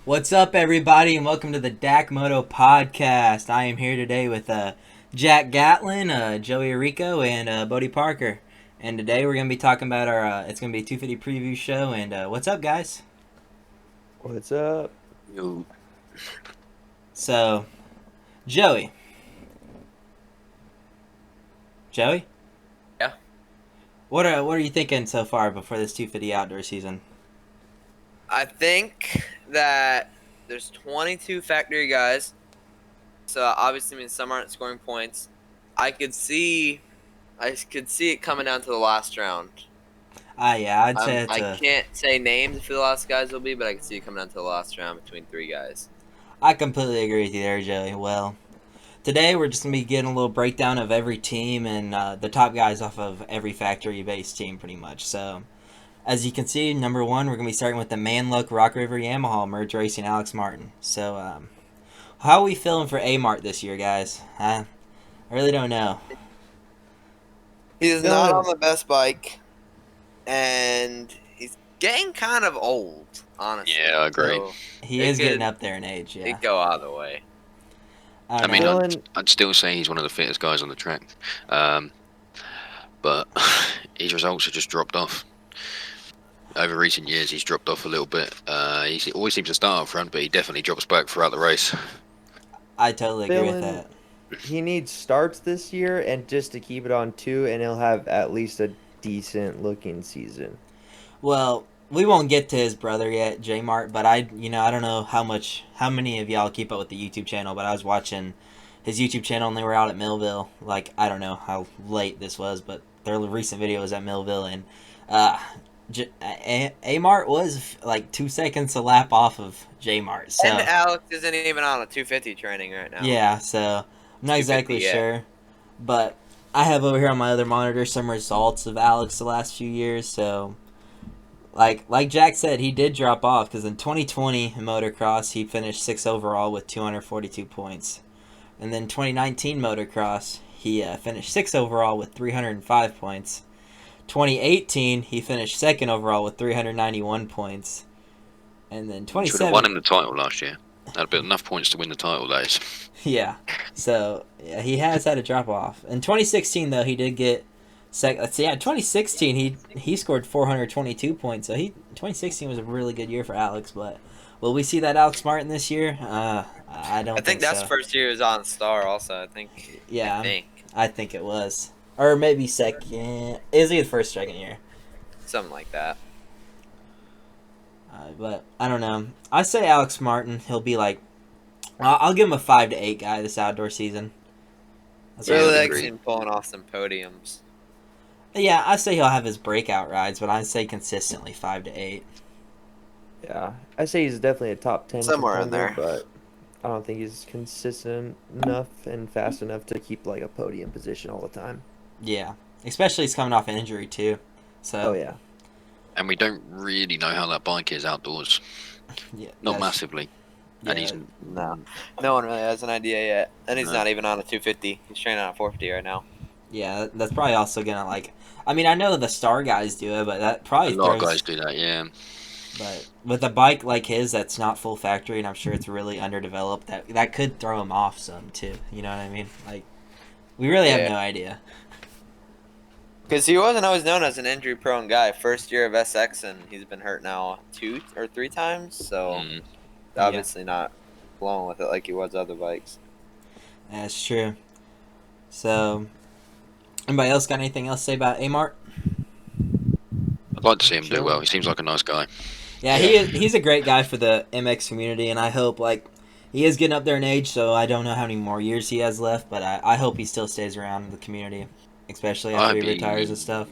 What's up, everybody, and welcome to the DakMoto Podcast. I am here today with Jack Gatlin, Joey Arico, and Bodie Parker. And today we're going to be talking about our, it's going to be a 250 preview show. And what's up, guys? What's up? Yo. So, Joey. Joey? Yeah? What are you thinking so far before this 250 outdoor season? I think that there's 22 factory guys, so obviously means some aren't scoring points. I could see it coming down to the last round. Yeah, I'd say I can't say names for the last guys will be, but I can see it coming down to the last round between three guys. I completely agree with you there, Joey. Well, today we're just going to be getting a little breakdown of every team and the top guys off of every factory-based team pretty much. So, as you can see, number one, we're going to be starting with the Manluck Rock River Yamaha Merge Racing Alex Martin. So, how are we feeling for A-Mart this year, guys? I really don't know. He's not on the best bike, and he's getting kind of old, honestly. Yeah, I agree. So He is getting up there in age, yeah. he'd go either way. I I mean, know. I'd still say he's one of the fittest guys on the track. But his results have just dropped off. Over recent years, he's dropped off a little bit. He always seems to start up front, but he definitely drops back throughout the race. I totally agree with Dylan, that. He needs starts this year and just to keep it on two, and he'll have at least a decent looking season. Well, we won't get to his brother yet, J Mart, but I don't know how many of y'all keep up with the YouTube channel, but I was watching his YouTube channel and they were out at Millville. Like, I don't know how late this was, but their recent video was at Millville, and A Mart was like 2 seconds a lap off of J Mart. So And Alex isn't even on a 250 training right now. yeah, so I'm not exactly sure, but I have over here on my other monitor some results of Alex the last few years. So, like Jack said, he did drop off because in 2020 in motocross he finished 6th overall with 242 points, and then 2019 motocross he finished 6th overall with 305 points. 2018 he finished 2nd overall with 391 points, and then Should have won him the title last year. Had enough points to win the title, days. Yeah, so yeah, he has had a drop off. In 2016, though, he did get second. Let's see, yeah, 2016 he scored 422 points. So 2016 was a really good year for Alex. But will we see that Alex Martin this year? I don't. I think that's so. first year he was on Star also. I think. Yeah, I I think it was, or maybe second. Is he the first, second year? something like that. But I don't know. I say Alex Martin. He'll be like, I'll give him a 5 to 8 guy this outdoor season. That's what I Really would like agree. seeing pulling off some podiums. Yeah, I say he'll have his breakout rides, but I say consistently 5 to 8. Yeah, I say he's definitely a top 10 Somewhere in contender, there. but I don't think he's consistent enough and fast enough to keep like a podium position all the time. Yeah, especially he's coming off an injury too. So Oh yeah, And we don't really know how that bike is outdoors. yeah, Not that's- massively. And yeah, he's No one really has an idea yet. And he's No. not even on a 250. He's training on a 450 right now. yeah, that's probably also gonna like. I mean, I know the star guys do it, but that a probably lot of throws. guys do that, yeah. But with a bike like his, that's not full factory, and I'm sure it's really underdeveloped. That could throw him off some too. You know what I mean? Like, we really have Yeah. no idea. Because he wasn't always known as an injury-prone guy. First year of SX, and he's been hurt now 2 or 3 times. So Mm. obviously not blowing with it like he was other bikes. That's true. So, anybody else got anything else to say about Amart? I'd like to see him do well. He seems like a nice guy. Yeah, he's a great guy for the MX community, and I hope he is getting up there in age, so I don't know how many more years he has left, but I hope he still stays around in the community, especially after he retires and stuff.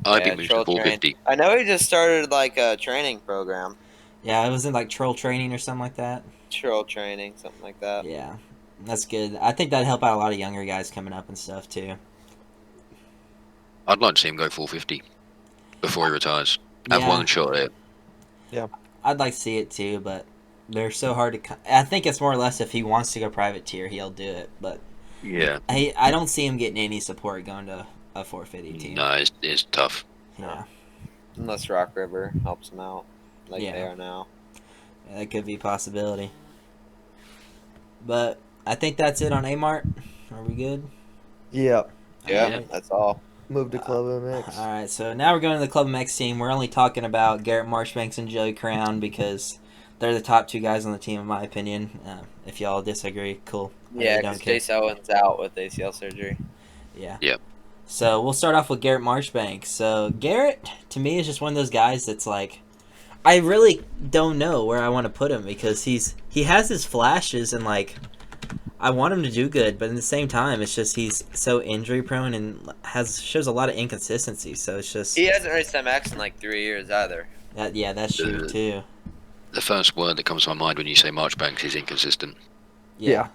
I'd Yeah, be moved troll to 450. I know he just started like a training program. Yeah, it was in like troll training or something like that. Troll training, something like that. Yeah, that's good. I think that'd help out a lot of younger guys coming up and stuff too. I'd like to see him go 450 before he retires. Have Yeah. one shot at it. I'd like to see it too, but they're so hard to. I think it's more or less if he wants to go private tier, he'll do it. But Yeah. I don't see him getting any support going to a 450 team. No, it's tough. Yeah. Unless Rock River helps him out, like Yeah. they are now. That could be a possibility. But I think that's it on A-Mart. Are we good? Yeah. Yeah, Alright. that's all. Move to Club MX. All right, so now we're going to the Club MX team. We're only talking about Garrett Marchbanks and Joey Crown because they're the top 2 guys on the team, in my opinion. If y'all disagree, cool. I Yeah, really because don't care. Chase Owens out with ACL surgery. Yeah. Yep. So we'll start off with Garrett Marchbanks. So Garrett, to me, is just one of those guys that's like, I really don't know where I want to put him because he has his flashes and like I want him to do good, but at the same time, it's just he's so injury prone and shows a lot of inconsistency. So it's just He hasn't raced MX in like 3 years either. that's true too. The first word that comes to my mind when you say Marchbanks is inconsistent. Yeah.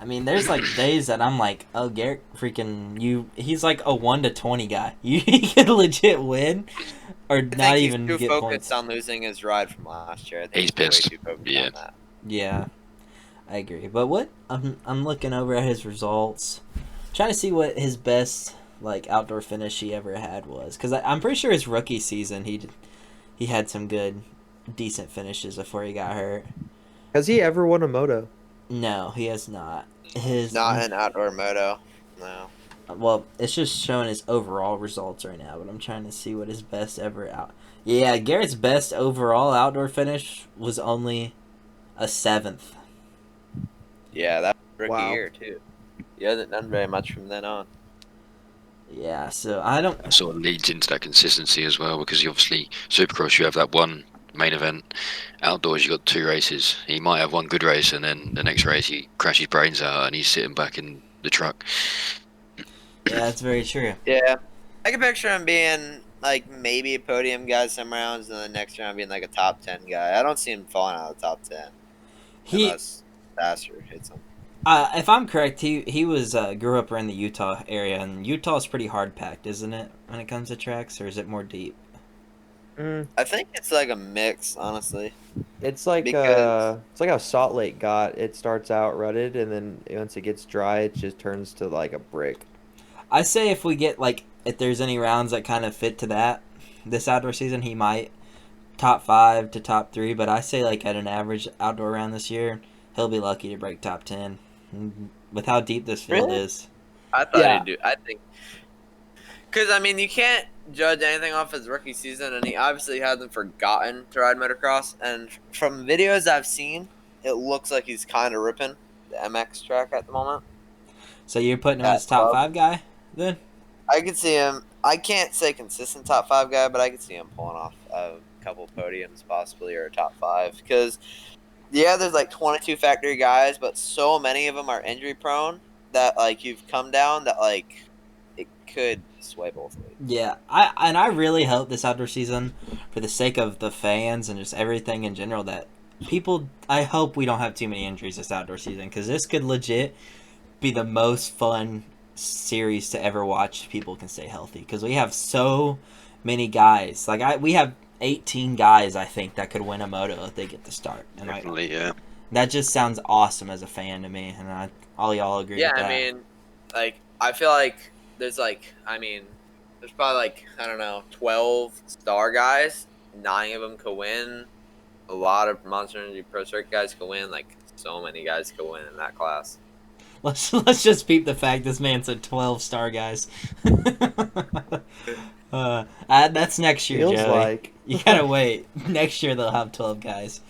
I mean, there's like days that I'm like, oh, Garrett, freaking he's like a 1 to 20 guy. He could legit win, or I not think even he's too get focused points. on losing his ride from last year. I think He's pissed. way too focused Yeah. on that. Yeah, I agree. But what I'm looking over at his results, trying to see what his best like outdoor finish he ever had was, because I'm pretty sure his rookie season he had some good, decent finishes before he got hurt. Has he ever won a moto? No, he has not. Not in outdoor moto. No. Well, it's just showing his overall results right now, but I'm trying to see what his best ever out. Yeah, Garrett's best overall outdoor finish was only a 7th. Yeah, that was rookie Wow. year too. He hasn't done very much from then on. Yeah, so I don't. That sort of leads into that consistency as well, because you obviously Supercross you have that one main event. Outdoors you got 2 races. He might have one good race and then the next race he crashes his brains out and he's sitting back in the truck. Yeah, that's very true. Yeah, I can picture him being like maybe a podium guy some rounds, and the next round being like a top 10 guy. I don't see him falling out of the top 10 He, unless Vassar hits him. if I'm correct, he was grew up around the Utah area, and Utah's pretty hard packed, isn't it, when it comes to tracks, or is it more deep? I think it's like a mix, honestly. It's like Because- it's like how Salt Lake got. It starts out rutted, and then once it gets dry, it just turns to like a brick. I say if we get if there's any rounds that kind of fit to that this outdoor season, he might top 5 to top 3. But I say at an average outdoor round this year, he'll be lucky to break top 10 with how deep this field Really? is. I thought Yeah. he'd do. I think because I mean you can't judge anything off his rookie season, and he obviously hasn't forgotten to ride motocross. And from videos I've seen, it looks like he's kind of ripping the MX track at the moment. So you're putting him At as top club. 5 guy then? I could see him. I can't say consistent top 5 guy, but I could see him pulling off a couple podiums possibly or a top 5 because. Yeah, there's 22 factory guys, but so many of them are injury prone that you've come down that it could sway both ways. Yeah, I really hope this outdoor season, for the sake of the fans and just everything in general, that people. I hope we don't have too many injuries this outdoor season, because this could legit be the most fun series to ever watch. People can stay healthy because we have so many guys. We have 18 guys, I think, that could win a moto if they get to start. And Definitely, yeah. that just sounds awesome as a fan to me, and all y'all agree Yeah, with that. I mean, I feel like there's there's probably I don't know 12 star guys. 9 of them could win. A lot of Monster Energy Pro Circuit guys could win. So many guys could win in that class. Let's just peep the fact this man said 12 star guys. That's next year, Feels Joey. like. You gotta wait. Next year they'll have 12 guys.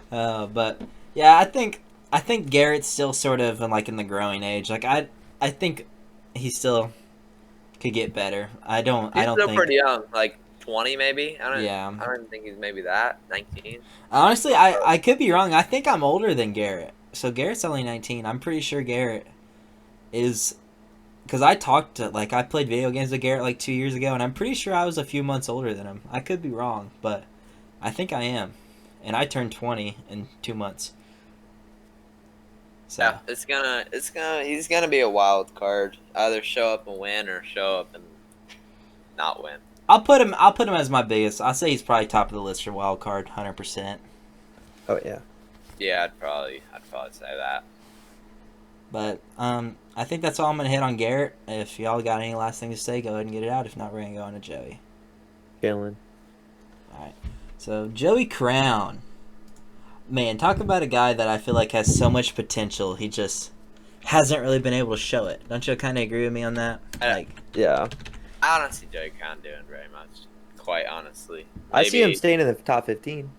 But yeah, I think Garrett's still sort of in the growing age. I think he still could get better. I don't He's still think pretty young, 20 maybe. Yeah. I don't even think he's maybe that 19. Honestly, I could be wrong. I think I'm older than Garrett. So Garrett's only 19. I'm pretty sure Garrett is, because I talked to I played video games with Garrett 2 years ago, and I'm pretty sure I was a few months older than him. I could be wrong, but I think I am, and I turned 20 in 2 months. So Yeah, he's gonna be a wild card. Either show up and win or show up and not win. I'll put him as my biggest. I'll say he's probably top of the list for wild card, 100%. Oh yeah. Yeah, I'd probably say that. But I think that's all I'm gonna hit on Garrett. If y'all got any last thing to say, go ahead and get it out. If not, we're gonna go on to Joey. Chilling. So Joey Crown, man, talk about a guy that I feel like has so much potential. He just hasn't really been able to show it. Don't you kind of agree with me on that? Like, Yeah. I don't see Joey Crown doing very much, quite honestly. I see him Maybe- staying in the top 15.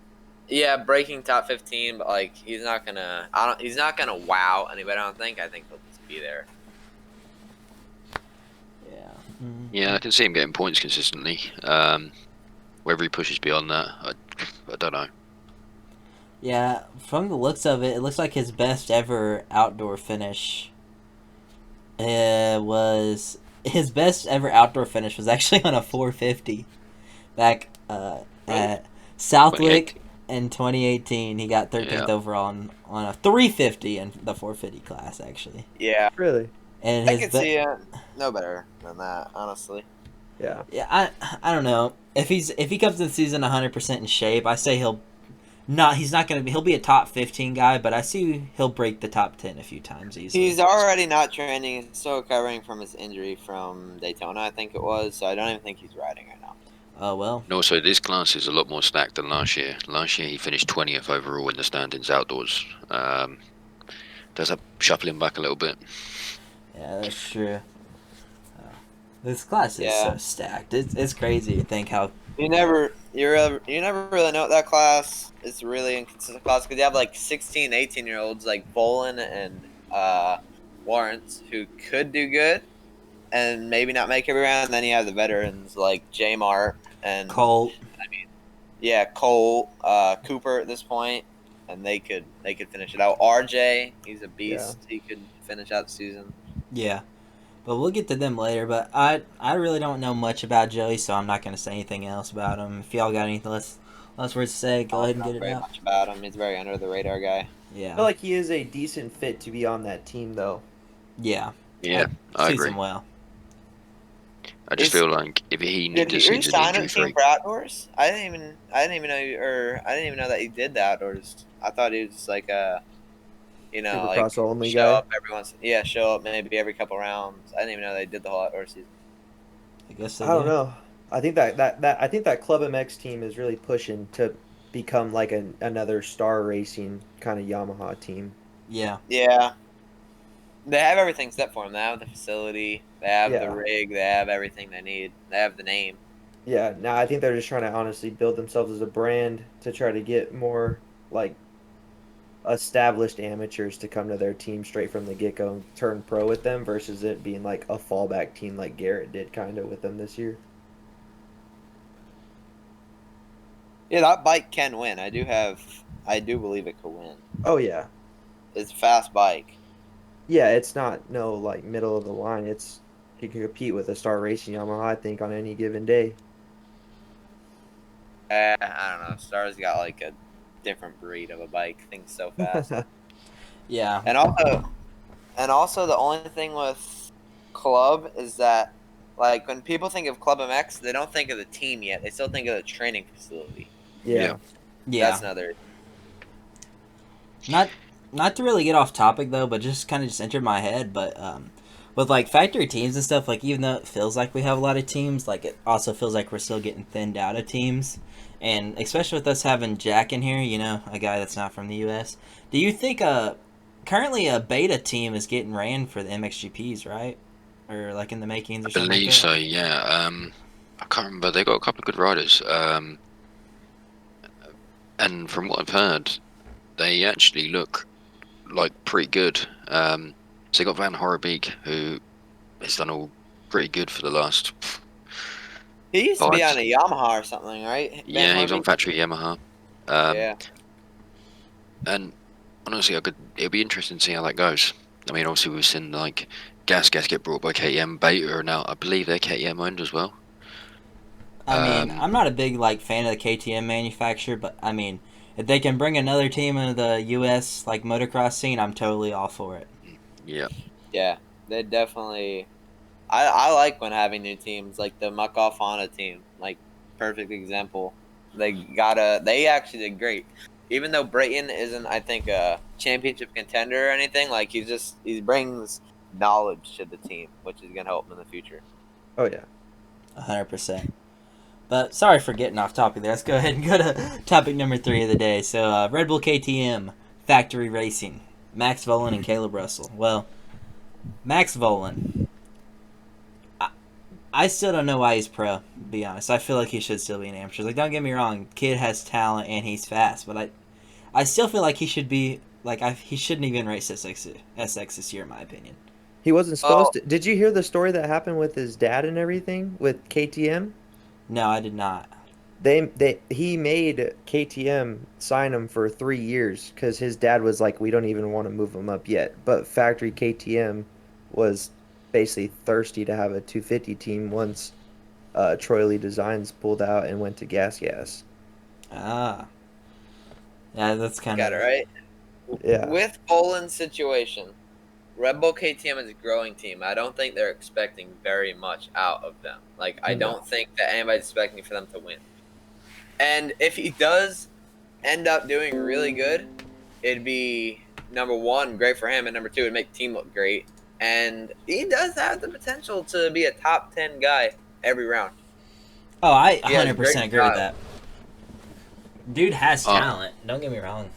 Yeah, breaking top 15, but like he's not gonna. He's not gonna wow anybody. I don't think. I think he'll just be there. yeah. Mm. Yeah, I can see him getting points consistently. Whether he pushes beyond that, I don't know. Yeah, from the looks of it, it looks like his best ever outdoor finish was actually on a 450 back at Southwick in 2018. He got 13th overall on a 350 in the 450 class, actually. Yeah, Really? And I his could see it. No better than that, honestly. Yeah. Yeah, I don't know if he comes in the season 100% in shape. I say he'll be a top 15 guy, but I see he'll break the top 10 a few times easily. He's already not training. He's still recovering from his injury from Daytona, I think it was. So I don't even think he's riding right now. Oh well. And also, this class is a lot more stacked than last year. Last year, he finished 20th overall in the standings outdoors. Does that shuffle him back a little bit? Yeah, that's true. This class is so stacked. It's crazy to think how. You never really know what that class is really inconsistent class because you have like 16, 18-year-olds like Bolin and Lawrence who could do good and maybe not make every round. And then you have the veterans like J Mart and Colt. Cole, Cooper at this point, and they could finish it out. RJ, he's a beast. Yeah. He could finish out the season. Yeah. But we'll get to them later. But I really don't know much about Joey, so I'm not going to say anything else about him. If y'all got anything less words to say, go ahead and get it out. Much about him. He's a very under the radar guy. Yeah. I feel like he is a decent fit to be on that team, though. Yeah. Yeah, I agree. Him well. I just feel like if he needs to Did he sign a team for outdoors? I didn't even know that he did the outdoors. I thought he was just like a. Supercross only show guy. Up every once, show up maybe every couple rounds. I didn't even know they did the whole outdoor season. I guess I don't know. I think that Club MX team is really pushing to become like another star racing kind of Yamaha team. Yeah. Yeah. They have everything set for them. They have the facility. They have the rig. They have everything they need. They have the name. Yeah. Now I think they're just trying to honestly build themselves as a brand to try to get more like established amateurs to come to their team straight from the get-go and turn pro with them versus it being like a fallback team like Garrett did kind of with them this year. Yeah, that bike can win. I do believe it could win. Oh yeah. It's a fast bike. Yeah, it's not like middle of the line. It can compete with a Star Racing Yamaha, I think, on any given day. I don't know. Star's got like a different breed of a bike. Things so fast. Yeah. And also the only thing with Club is that like when people think of Club MX, they don't think of the team yet. They still think of the training facility. Yeah. That's another. Not to really get off topic though, but just kind of entered my head. But with like factory teams and stuff, like even though it feels like we have a lot of teams, like it also feels like we're still getting thinned out of teams. And especially with us having Jack in here, a guy that's not from the U.S. Do you think currently a beta team is getting ran for the MXGPs, right? Or like in the makings or something? I believe so, yeah. I can't remember. They got a couple of good riders. And from what I've heard, they actually look like pretty good. So they got Van Horrebeek, who has done all pretty good for the last... He used to be on a Yamaha or something, right? Yeah, he was on factory Yamaha. Yeah. And honestly, it'd be interesting to see how that goes. I mean, obviously we've seen like Gas get brought by KTM, Beta are now, I believe they're KTM owned as well. I mean, I'm not a big fan of the KTM manufacturer, but I mean, if they can bring another team into the U.S. like motocross scene, I'm totally all for it. Yeah. Yeah, they definitely. I like when having new teams, like the Muck-Off Honda team, like perfect example. They actually did great. Even though Brayton isn't, I think, a championship contender or anything, like he brings knowledge to the team, which is gonna help him in the future. Oh yeah. 100%. But sorry for getting off topic there. Let's go ahead and go to topic number 3 of the day. So, Red Bull KTM Factory Racing, Max Volan and Caleb Russell. Well, Max Volan, I still don't know why he's pro, to be honest. I feel like he should still be an amateur. Like, don't get me wrong, kid has talent and he's fast, but I still feel like he should be, he shouldn't even race SX this year, in my opinion. He wasn't supposed to. Did you hear the story that happened with his dad and everything with KTM? No, I did not. He made KTM sign him for 3 years because his dad was like, we don't even want to move him up yet. But factory KTM was basically thirsty to have a 250 team once Troy Lee Designs pulled out and went to Gas. Ah. Yeah, that's kind of... Got it right? Yeah. With Poland's situation, Red Bull KTM is a growing team. I don't think they're expecting very much out of them. I don't think that anybody's expecting for them to win. And if he does end up doing really good, it'd be, number one, great for him, and number two, it'd make the team look great. And he does have the potential to be a top 10 guy every round. Oh, I 100% agree with that. Dude has talent. Don't get me wrong.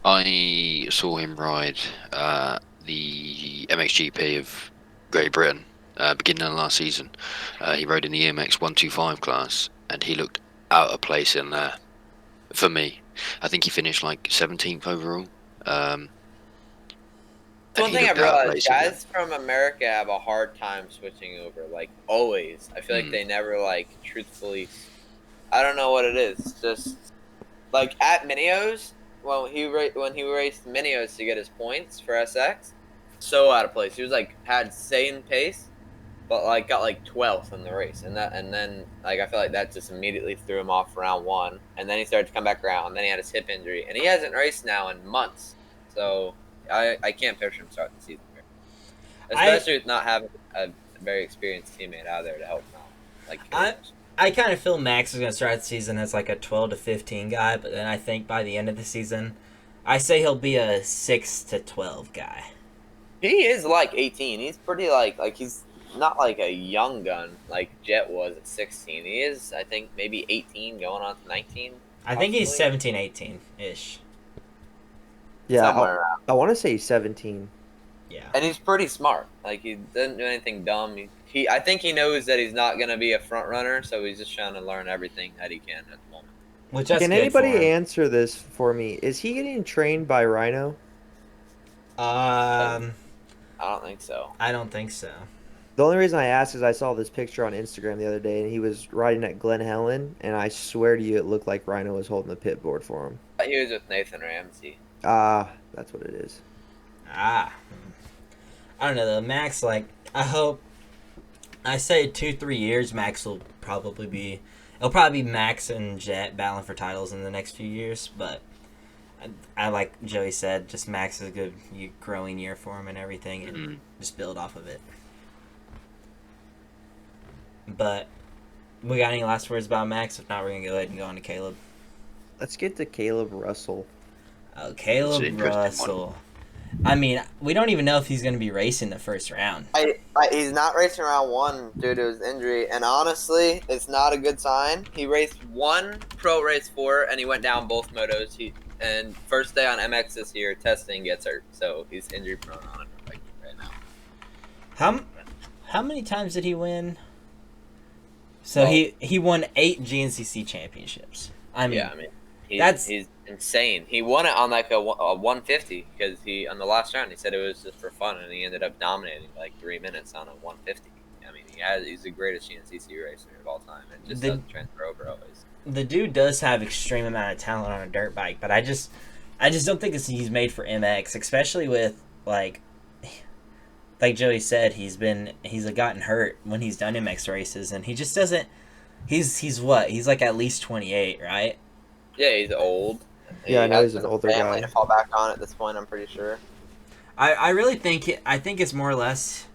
I saw him ride the MXGP of Great Britain beginning of last season. He rode in the EMX 125 class, and he looked out of place in there for me. I think he finished 17th overall. One thing I've realized, guys from America have a hard time switching over, always. I feel like they never, truthfully... I don't know what it is. Just, at Minios, when he raced Minios to get his points for SX, so out of place. He was, had insane pace, but, got, 12th in the race. And then, I feel like that just immediately threw him off round 1. And then he started to come back around. And then he had his hip injury. And he hasn't raced now in months. So... I can't picture him starting the season here. Especially with not having a very experienced teammate out there to help him out. I kind of feel Max is going to start the season as a 12 to 15 guy, but then I think by the end of the season, I say he'll be a 6 to 12 guy. He is 18. He's pretty he's not a young gun like Jet was at 16. He is, I think, maybe 18 going on to 19. I think he's 17, 18-ish. Yeah, I want to say he's 17. Yeah. And he's pretty smart. He doesn't do anything dumb. I think he knows that he's not going to be a front runner, so he's just trying to learn everything that he can at the moment. Can anybody answer this for me? Is he getting trained by Rhino? I don't think so. I don't think so. The only reason I asked is I saw this picture on Instagram the other day, and he was riding at Glen Helen, and I swear to you, it looked like Rhino was holding the pit board for him. He was with Nathan Ramsey. That's what it is. I don't know though. Max, I hope. I say 2-3 years. Max will probably be. It'll probably be Max and Jet battling for titles in the next few years. But I like Joey said, just Max is a good growing year for him and everything, and just build off of it. But we got any last words about Max? If not, we're gonna go ahead and go on to Caleb. Let's get to Caleb Russell. Oh, Caleb Russell. I mean, we don't even know if he's going to be racing the first round. He's not racing round 1 due to his injury, and honestly, it's not a good sign. He raced 1 pro race 4, and he went down both motos. And first day on MX this year, testing gets hurt, so he's injury prone on it right now. How many times did he win? So he won 8 GNCC championships. He's insane. He won it on a 150 because on the last round he said it was just for fun, and he ended up dominating 3 minutes on a 150. I mean, he's the greatest GNCC racer of all time. It just doesn't transfer over always. The dude does have extreme amount of talent on a dirt bike, but I just don't think he's made for MX, especially with like Joey said, he's gotten hurt when he's done MX races, and he just doesn't. He's what? He's at least 28, right? Yeah, he's old. Yeah, I know he's an older guy. To fall back on at this point, I'm pretty sure. I really think it's more or less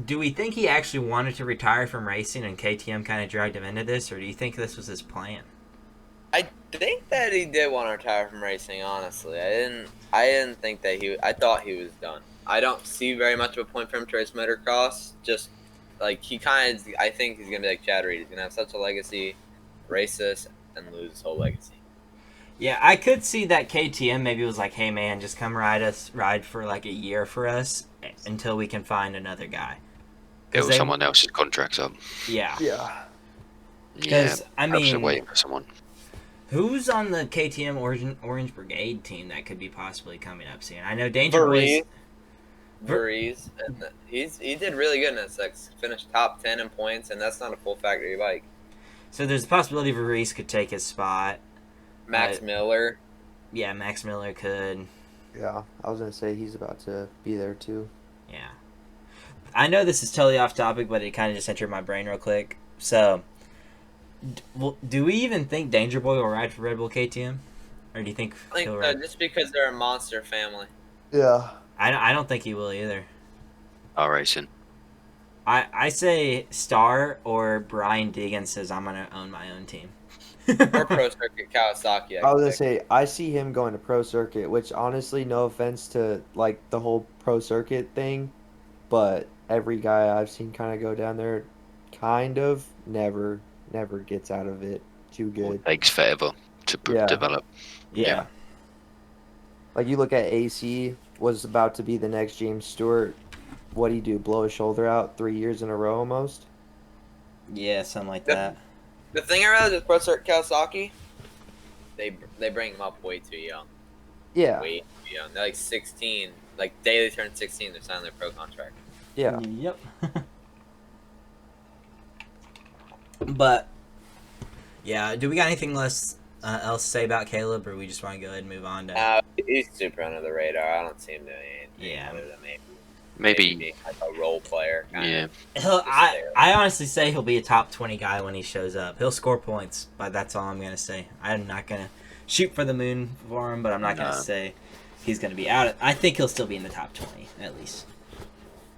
do we think he actually wanted to retire from racing and KTM kind of dragged him into this, or do you think this was his plan? I think that he did want to retire from racing, honestly. I didn't think that I thought he was done. I don't see very much of a point for him to race motocross, just like he kind of. I think he's gonna be like Chad Reed. He's gonna have such a legacy, race this, and lose his whole legacy. Yeah, I could see that KTM maybe was like, hey man, just come ride for like a year for us until we can find another guy. Or someone else's contract's up. Yeah. Yeah. Yeah, I perhaps they're mean, waiting for someone. who's on the KTM Orange Brigade team that could be possibly coming up soon? I know Danger Boys. Varese, and he did really good in this. Like, finished top 10 in points, and that's not a full factory bike. So there's a possibility Varese could take his spot. Max Miller. Yeah, Max Miller could. Yeah, I was gonna say he's about to be there too. Yeah. I know this is totally off topic, but it kind of just entered my brain real quick. So, do we even think Danger Boy will ride for Red Bull KTM? Or do you think I think he'll so, ride? just because they're a monster family. Yeah. I don't think he will either. Racing. I say Star or Brian Deegan says I'm going to own my own team. Or Pro Circuit Kawasaki. I was gonna say I see him going to Pro Circuit, which honestly, no offense to like the whole Pro Circuit thing, but every guy I've seen kind of go down there, kind of never gets out of it too good. It takes forever to develop. Yeah. Like you look at AC, was about to be the next James Stewart. What'd he do? Blow his shoulder out 3 years in a row almost? Yeah, something like that. The thing I realized with Pro Circuit Kawasaki, they bring him up way too young. Yeah. Way too young. They're like 16. Like, day they turn 16, they're signing their pro contract. Yeah. Yep. But, yeah, do we got anything else to say about Caleb, or we just want to go ahead and move on to... He's super under the radar. I don't see him doing anything Yeah. other than Maybe being like a role player. yeah. I honestly say he'll be a top 20 guy when he shows up. He'll score points, but that's all I'm going to say. I'm not going to shoot for the moon for him, but I'm not going to say he's going to be out. I think he'll still be in the top 20, at least.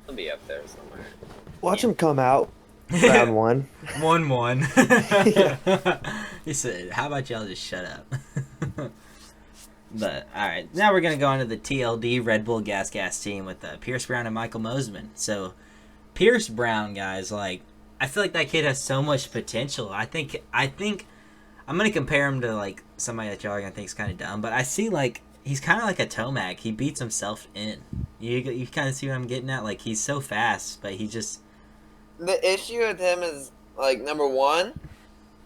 He'll be up there somewhere. Watch him come out round one. 1-1. He said, how about y'all just shut up? But, alright, now we're going to go on to the TLD Red Bull Gas team with Pierce Brown and Michael Mosman. So, Pierce Brown, guys, like, I feel like that kid has so much potential. I think I'm going to compare him to, like, somebody that y'all are going to think is kind of dumb, but I see, like, he's kind of like a Tomac. He beats himself in. You kind of see what I'm getting at? Like, he's so fast, but he just... The issue with him is, like, number one,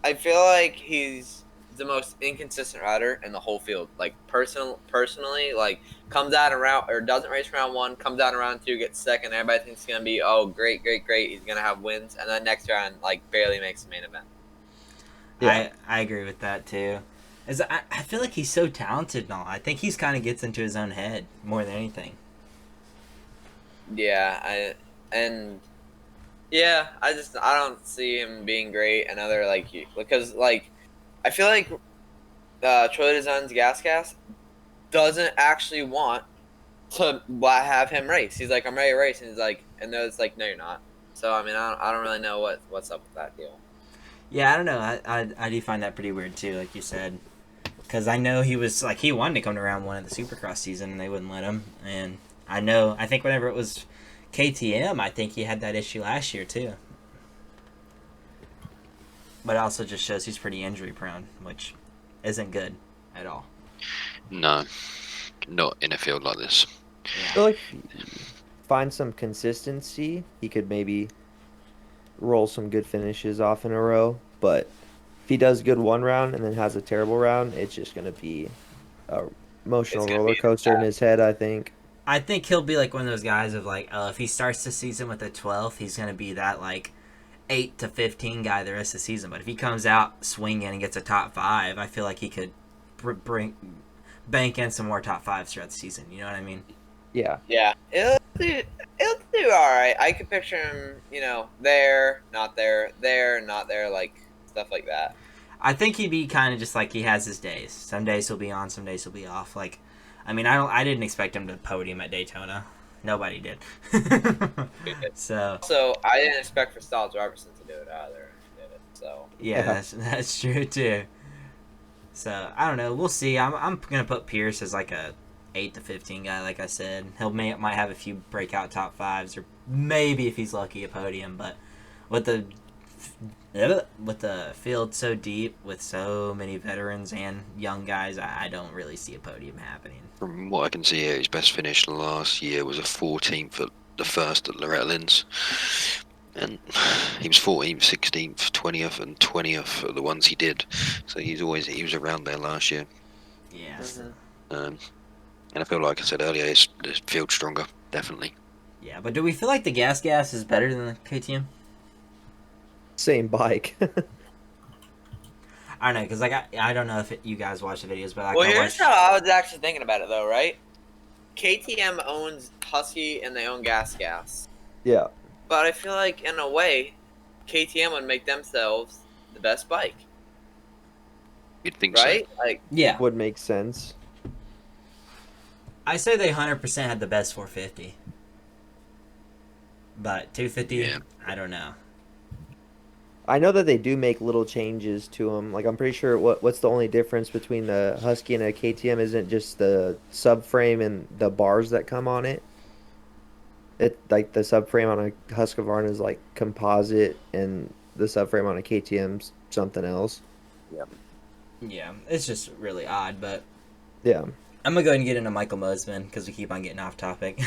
I feel like he's the most inconsistent rider in the whole field. Like, personally, like, comes out around, or doesn't race round one, comes out around two, gets second, everybody thinks he's going to be, oh, great, he's going to have wins, and then next round, like, barely makes the main event. Yeah. I agree with that, too. I feel like he's so talented and all. I think he's kind of gets into his own head more than anything. Yeah, I don't see him being great. Another, like, because, like, I feel like Troy Design's Gas doesn't actually want to have him race. He's like, I'm ready to race, and he's like, and it's like, no, you're not. So I mean, I don't really know what's up with that deal. Yeah, I don't know. I do find that pretty weird too, like you said, because I know he was like he wanted to come to round one of the Supercross season, and they wouldn't let him. And I think whenever it was KTM, I think he had that issue last year too. But it also just shows he's pretty injury prone, which isn't good at all. No, not in a field like this. I feel like find some consistency. He could maybe roll some good finishes off in a row. But if he does good one round and then has a terrible round, it's just going to be a emotional roller coaster in his head, I think. I think he'll be like one of those guys of like, if he starts the season with a 12th, he's going to be that like 8 to 15 guy the rest of the season. But if he comes out swinging and gets a top 5, I feel like he could bank in some more top 5s throughout the season. You know what I mean? Yeah. Yeah, it'll do all right. I could picture him, there, not there, not there, like stuff like that. I think he'd be kind of just like he has his days. Some days he'll be on, some days he'll be off. Like, I mean, I didn't expect him to podium at Daytona. Nobody did. So I didn't expect for Styles Robertson to do it either. He did it, so yeah, that's true too. So I don't know. We'll see. I'm gonna put Pierce as like a 8 to 15 guy. Like I said, might have a few breakout top 5s, or maybe if he's lucky a podium. But with the field so deep with so many veterans and young guys, I don't really see a podium happening. From what I can see here, his best finish last year was a 14th at the first at Loretta Lynn's. And he was 14th, 16th, 20th, and 20th at the ones he did. So he was around there last year. Yeah. And I feel like I said earlier, the field's stronger, definitely. Yeah, but do we feel like the gas is better than the KTM? Same bike. I don't know, because like I don't know if you guys watch the videos, but Well, here's how I was actually thinking about it, though, right? KTM owns Husky and they own Gas. Yeah. But I feel like, in a way, KTM would make themselves the best bike, You'd think right? so. Like, Yeah, Would make sense. I say they 100% had the best 450, but 250, Yeah. I don't know. I know that they do make little changes to them. Like, I'm pretty sure what's the only difference between the Husky and a KTM isn't just the subframe and the bars that come on it. It like the subframe on a Husqvarna is like composite, and the subframe on a KTM's something else. Yeah, it's just really odd, but Yeah. I'm gonna go ahead and get into Michael Mosman because we keep on getting off topic.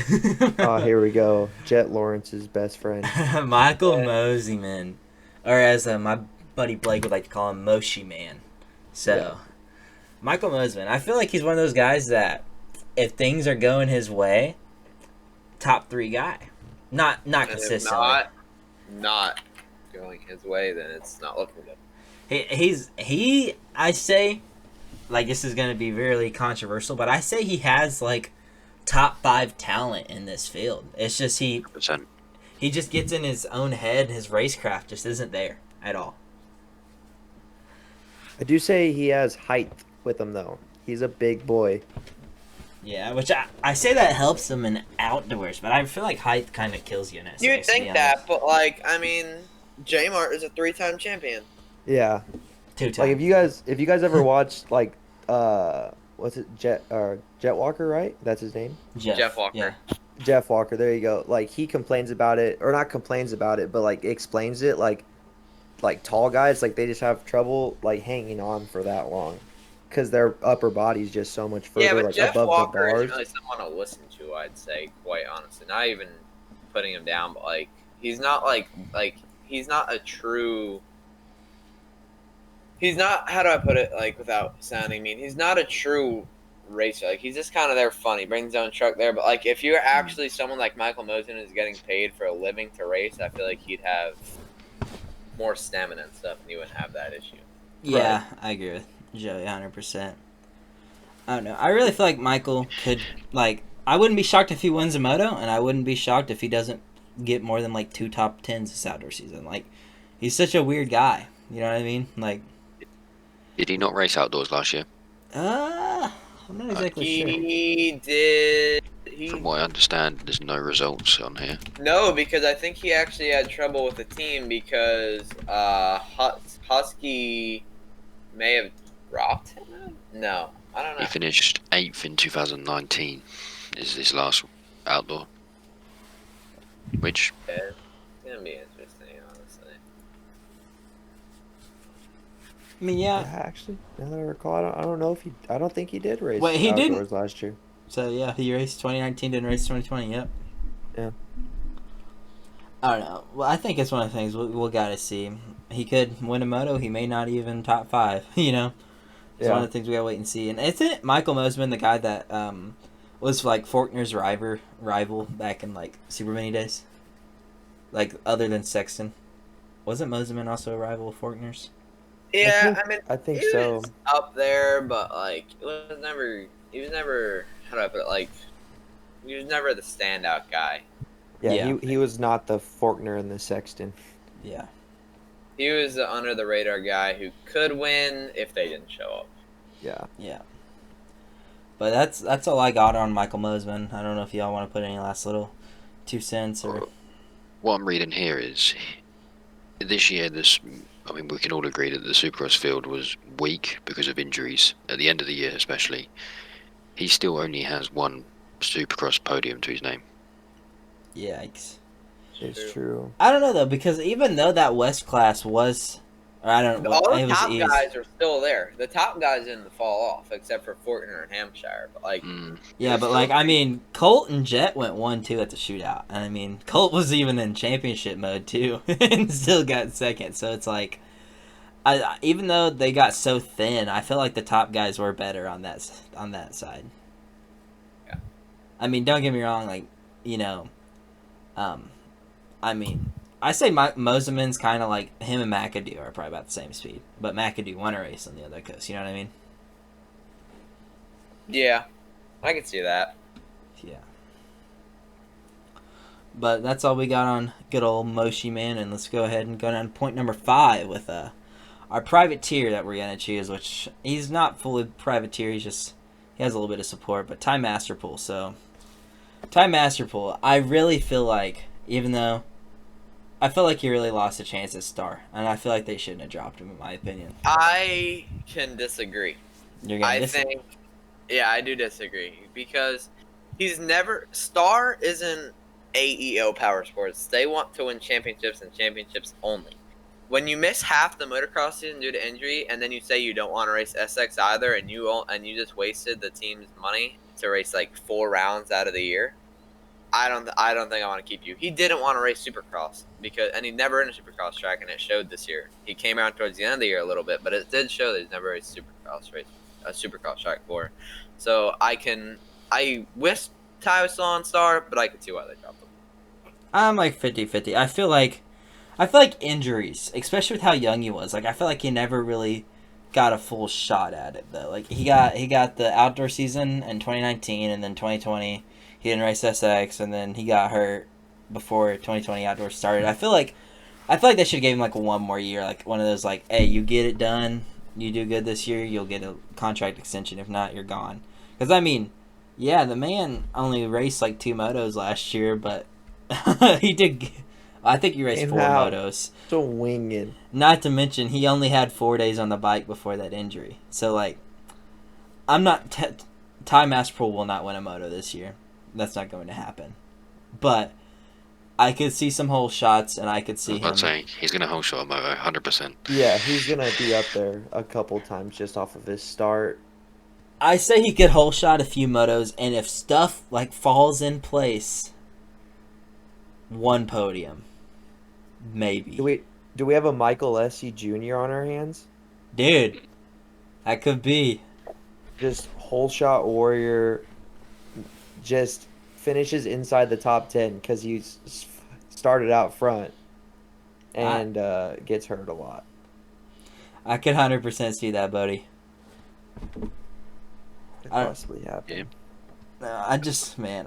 Oh, here we go. Jet Lawrence's best friend. Michael Mosman, or as my buddy Blake would like to call him, Moshi Man. So, Yeah. Michael Mosman, I feel like he's one of those guys that if things are going his way, top 3 guy. Not and if consistently. not going his way, then it's not looking good. I say, like, this is going to be really controversial, but I say he has, like, top 5 talent in this field. It's just he 100%. just gets in his own head, and his racecraft just isn't there at all. I do say he has height with him, though. He's a big boy. Yeah, which I say that helps him in outdoors, but I feel like height kind of kills you in it. You'd think that, but, like, I mean, J-Mart is a 3-time champion. Yeah. 2 times. Like, if you guys ever watched, like, what's it, Jet Walker, right? That's his name? Jeff Walker. Yeah. Jeff Walker, there you go. Like, he complains about it, or not complains about it, but, like, explains it, like tall guys, like, they just have trouble, like, hanging on for that long. Because their upper body's just so much further, Yeah, but like, Jeff above Walker the bars. isn't really someone to listen to, I'd say, quite honestly. Not even putting him down, but, like, he's not, he's not a true... He's not, how do I put it, like, without sounding mean? He's not a true racer. Like, he's just kind of there funny. Brings his own truck there. But, like, if you're actually someone like Michael Mosman who's getting paid for a living to race, I feel like he'd have more stamina and stuff, and he wouldn't have that issue. Yeah, I agree with Joey 100%. I don't know. I really feel like Michael could, like, I wouldn't be shocked if he wins a moto, and I wouldn't be shocked if he doesn't get more than, like, 2 top 10s this outdoor season. Like, he's such a weird guy. You know what I mean? Like, Did he not race outdoors last year? I'm not exactly sure. He did. From what I understand, there's no results on here. No, because I think he actually had trouble with the team because Husky may have dropped him. No, I don't know. He finished 8th in 2019. Is his last outdoor, which It's gonna be interesting, honestly. I mean, Yeah, yeah. actually, now that I recall, I don't think he did race Wait, he didn't? outdoors last year. So, yeah, he raced 2019, didn't race 2020, yep. Yeah. I don't know. Well, I think it's one of the things we'll gotta see. He could win a moto, he may not even top 5, you know? It's one of the things we gotta wait and see. And isn't Michael Mosman the guy that was like Faulkner's rival back in like Super Mini days? Like other than Sexton, wasn't Mosman also a rival of Faulkner's? Yeah, I think he so. was up there, but like it was never. He was never. How do I put it? Like he was never the standout guy. Yeah, Yeah. he was not the Faulkner and the Sexton. Yeah. He was the under the radar guy who could win if they didn't show up. Yeah. Yeah. But that's all I got on Michael Mosman. I don't know if y'all want to put any last little 2 cents or. what I'm reading here is this year. I mean, we can all agree that the Supercross field was weak because of injuries at the end of the year, especially. He still only has 1 Supercross podium to his name. Yikes. It's true. I don't know though, because even though that West class was, or I don't know, All it the was top easy. guys are still there. The top guys didn't fall off, except for Fortner and Hampshire. But like, Yeah, but like I mean, Colt and Jet went 1-2 at the shootout, and I mean, Colt was even in championship mode too, and still got second. So it's like, even though they got so thin, I feel like the top guys were better on that side. Yeah. I mean, don't get me wrong, like, you know, I mean, I say Moseman's kind of like him and McAdoo are probably about the same speed, but McAdoo won a race on the other coast. You know what I mean? yeah, I can see that. Yeah. But that's all we got on good old Moshi Man, and let's go ahead and go down to point number 5 with our privateer that we're gonna choose, which he's not fully privateer, he has a little bit of support, but Ty Masterpool. So Ty Masterpool, I really feel like, even though I feel like he really lost a chance at Star, and I feel like they shouldn't have dropped him, in my opinion. I can disagree. I think, yeah, I do disagree because Star isn't AEO Power Sports. They want to win championships and championships only. When you miss half the motocross season due to injury, and then you say you don't want to race SX either, and you just wasted the team's money to race like 4 rounds out of the year, I don't think I want to keep you. He didn't want to race Supercross and he never ran a Supercross track, and it showed this year. He came around towards the end of the year a little bit, but it did show that he's never raced a Supercross track before. So I wish Ty was still on Star, but I could see why they dropped him. I'm like 50-50. I feel like injuries, especially with how young he was, like I feel like he never really got a full shot at it though. Like he got the outdoor season in 2019, and then 2020 he didn't race SX, and then he got hurt before 2020 outdoor started. I feel like they should have gave him like 1 more year, like one of those like, hey, you get it done, you do good this year, you'll get a contract extension. If not, you're gone. Because I mean, yeah, the man only raced like 2 motos last year, but he did. I think he raced 4 motos. So winging. Not to mention, he only had 4 days on the bike before that injury. So like, I'm not. Ty Masterpool will not win a moto this year. That's not going to happen. But I could see some hole shots, and I could see him. I'm saying he's going to hole shot a moto, 100%. Yeah, he's going to be up there a couple times just off of his start. I say he could hole shot a few motos, and if stuff like falls in place, 1 podium, maybe. Do we have a Michael Essie Jr. on our hands? Dude, that could be. Just hole shot warrior. Just finishes inside the top 10 because he started out front and gets hurt a lot. I could 100% see that, buddy. Could possibly happen. Yeah. No,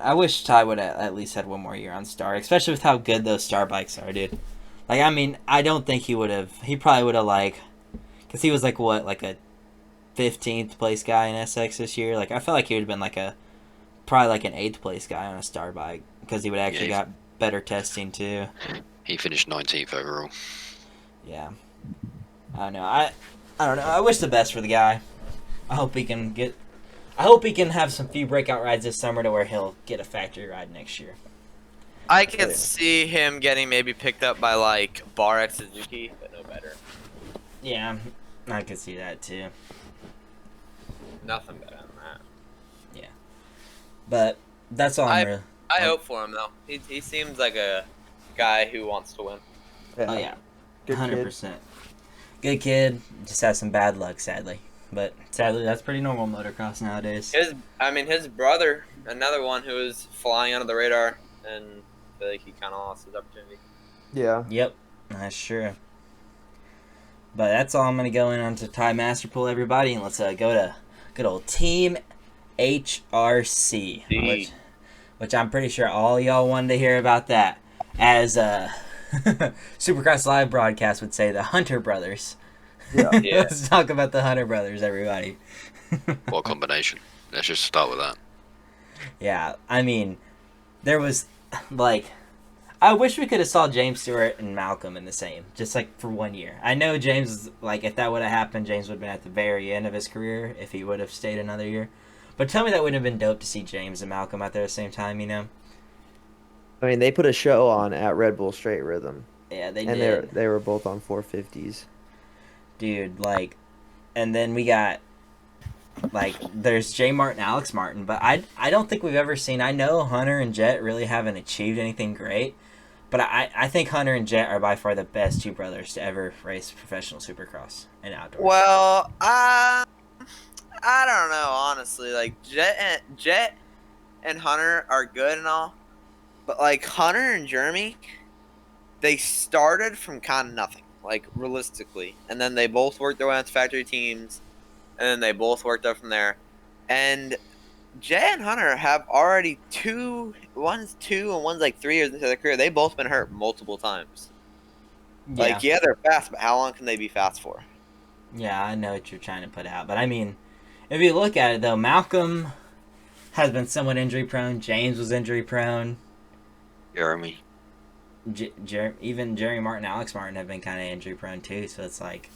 I wish Ty would have at least had 1 more year on Star, especially with how good those Star bikes are, dude. Like, I mean, I don't think he probably would have, like, because he was, like, what, like a 15th place guy in SX this year? Like, I feel like he would have been, probably like an 8th place guy on a Star bike, because he would actually got better testing, too. He finished 19th overall. Yeah. I don't know. I don't know. I wish the best for the guy. I hope he can have some few breakout rides this summer to where he'll get a factory ride next year. I can see him getting maybe picked up by like Bar X Suzuki, but no better. Yeah, I could see that too. Nothing better than that. Yeah. But that's all I hope for him though. He seems like a guy who wants to win. Oh yeah. Good 100%. Good kid, just has some bad luck, sadly. But sadly, that's pretty normal motocross nowadays. His brother, another one who was flying under the radar, and I feel like he kind of lost his opportunity. Yeah. Yep, that's true. But that's all I'm going to go in on to Ty Masterpool, everybody, and let's go to good old Team HRC, which I'm pretty sure all y'all wanted to hear about that. As Supercross Live broadcast would say, the Hunter Brothers. Yeah. Let's talk about the Hunter Brothers, everybody. What a combination. Let's just start with that. Yeah, I mean, there was, like, I wish we could have saw James Stewart and Malcolm in the same, just, like, for 1 year. I know James, like, if that would have happened, James would have been at the very end of his career if he would have stayed another year. But tell me that wouldn't have been dope to see James and Malcolm out there at the same time, you know? I mean, they put a show on at Red Bull Straight Rhythm, Yeah, they and did. they were both on 450s. Dude, like, and then we got, like, there's Jay Martin, Alex Martin, but I don't think we've ever seen. I know Hunter and Jet really haven't achieved anything great, but I think Hunter and Jet are by far the best two brothers to ever race professional supercross and outdoors. Well, I don't know, honestly. Like Jet and Hunter are good and all, but like Hunter and Jeremy, they started from kind of nothing, like realistically, and then they both worked their way onto factory teams, and then they both worked up from there. And Jet and Hunter have already one's 2 and one's like 3 years into their career. They've both been hurt multiple times. Yeah. Like, yeah, they're fast, but how long can they be fast for? Yeah, I know what you're trying to put out, but I mean, if you look at it though, Malcolm has been somewhat injury prone. James was injury prone. Jeremy. Even Jerry Martin, Alex Martin have been kind of injury prone too. So it's like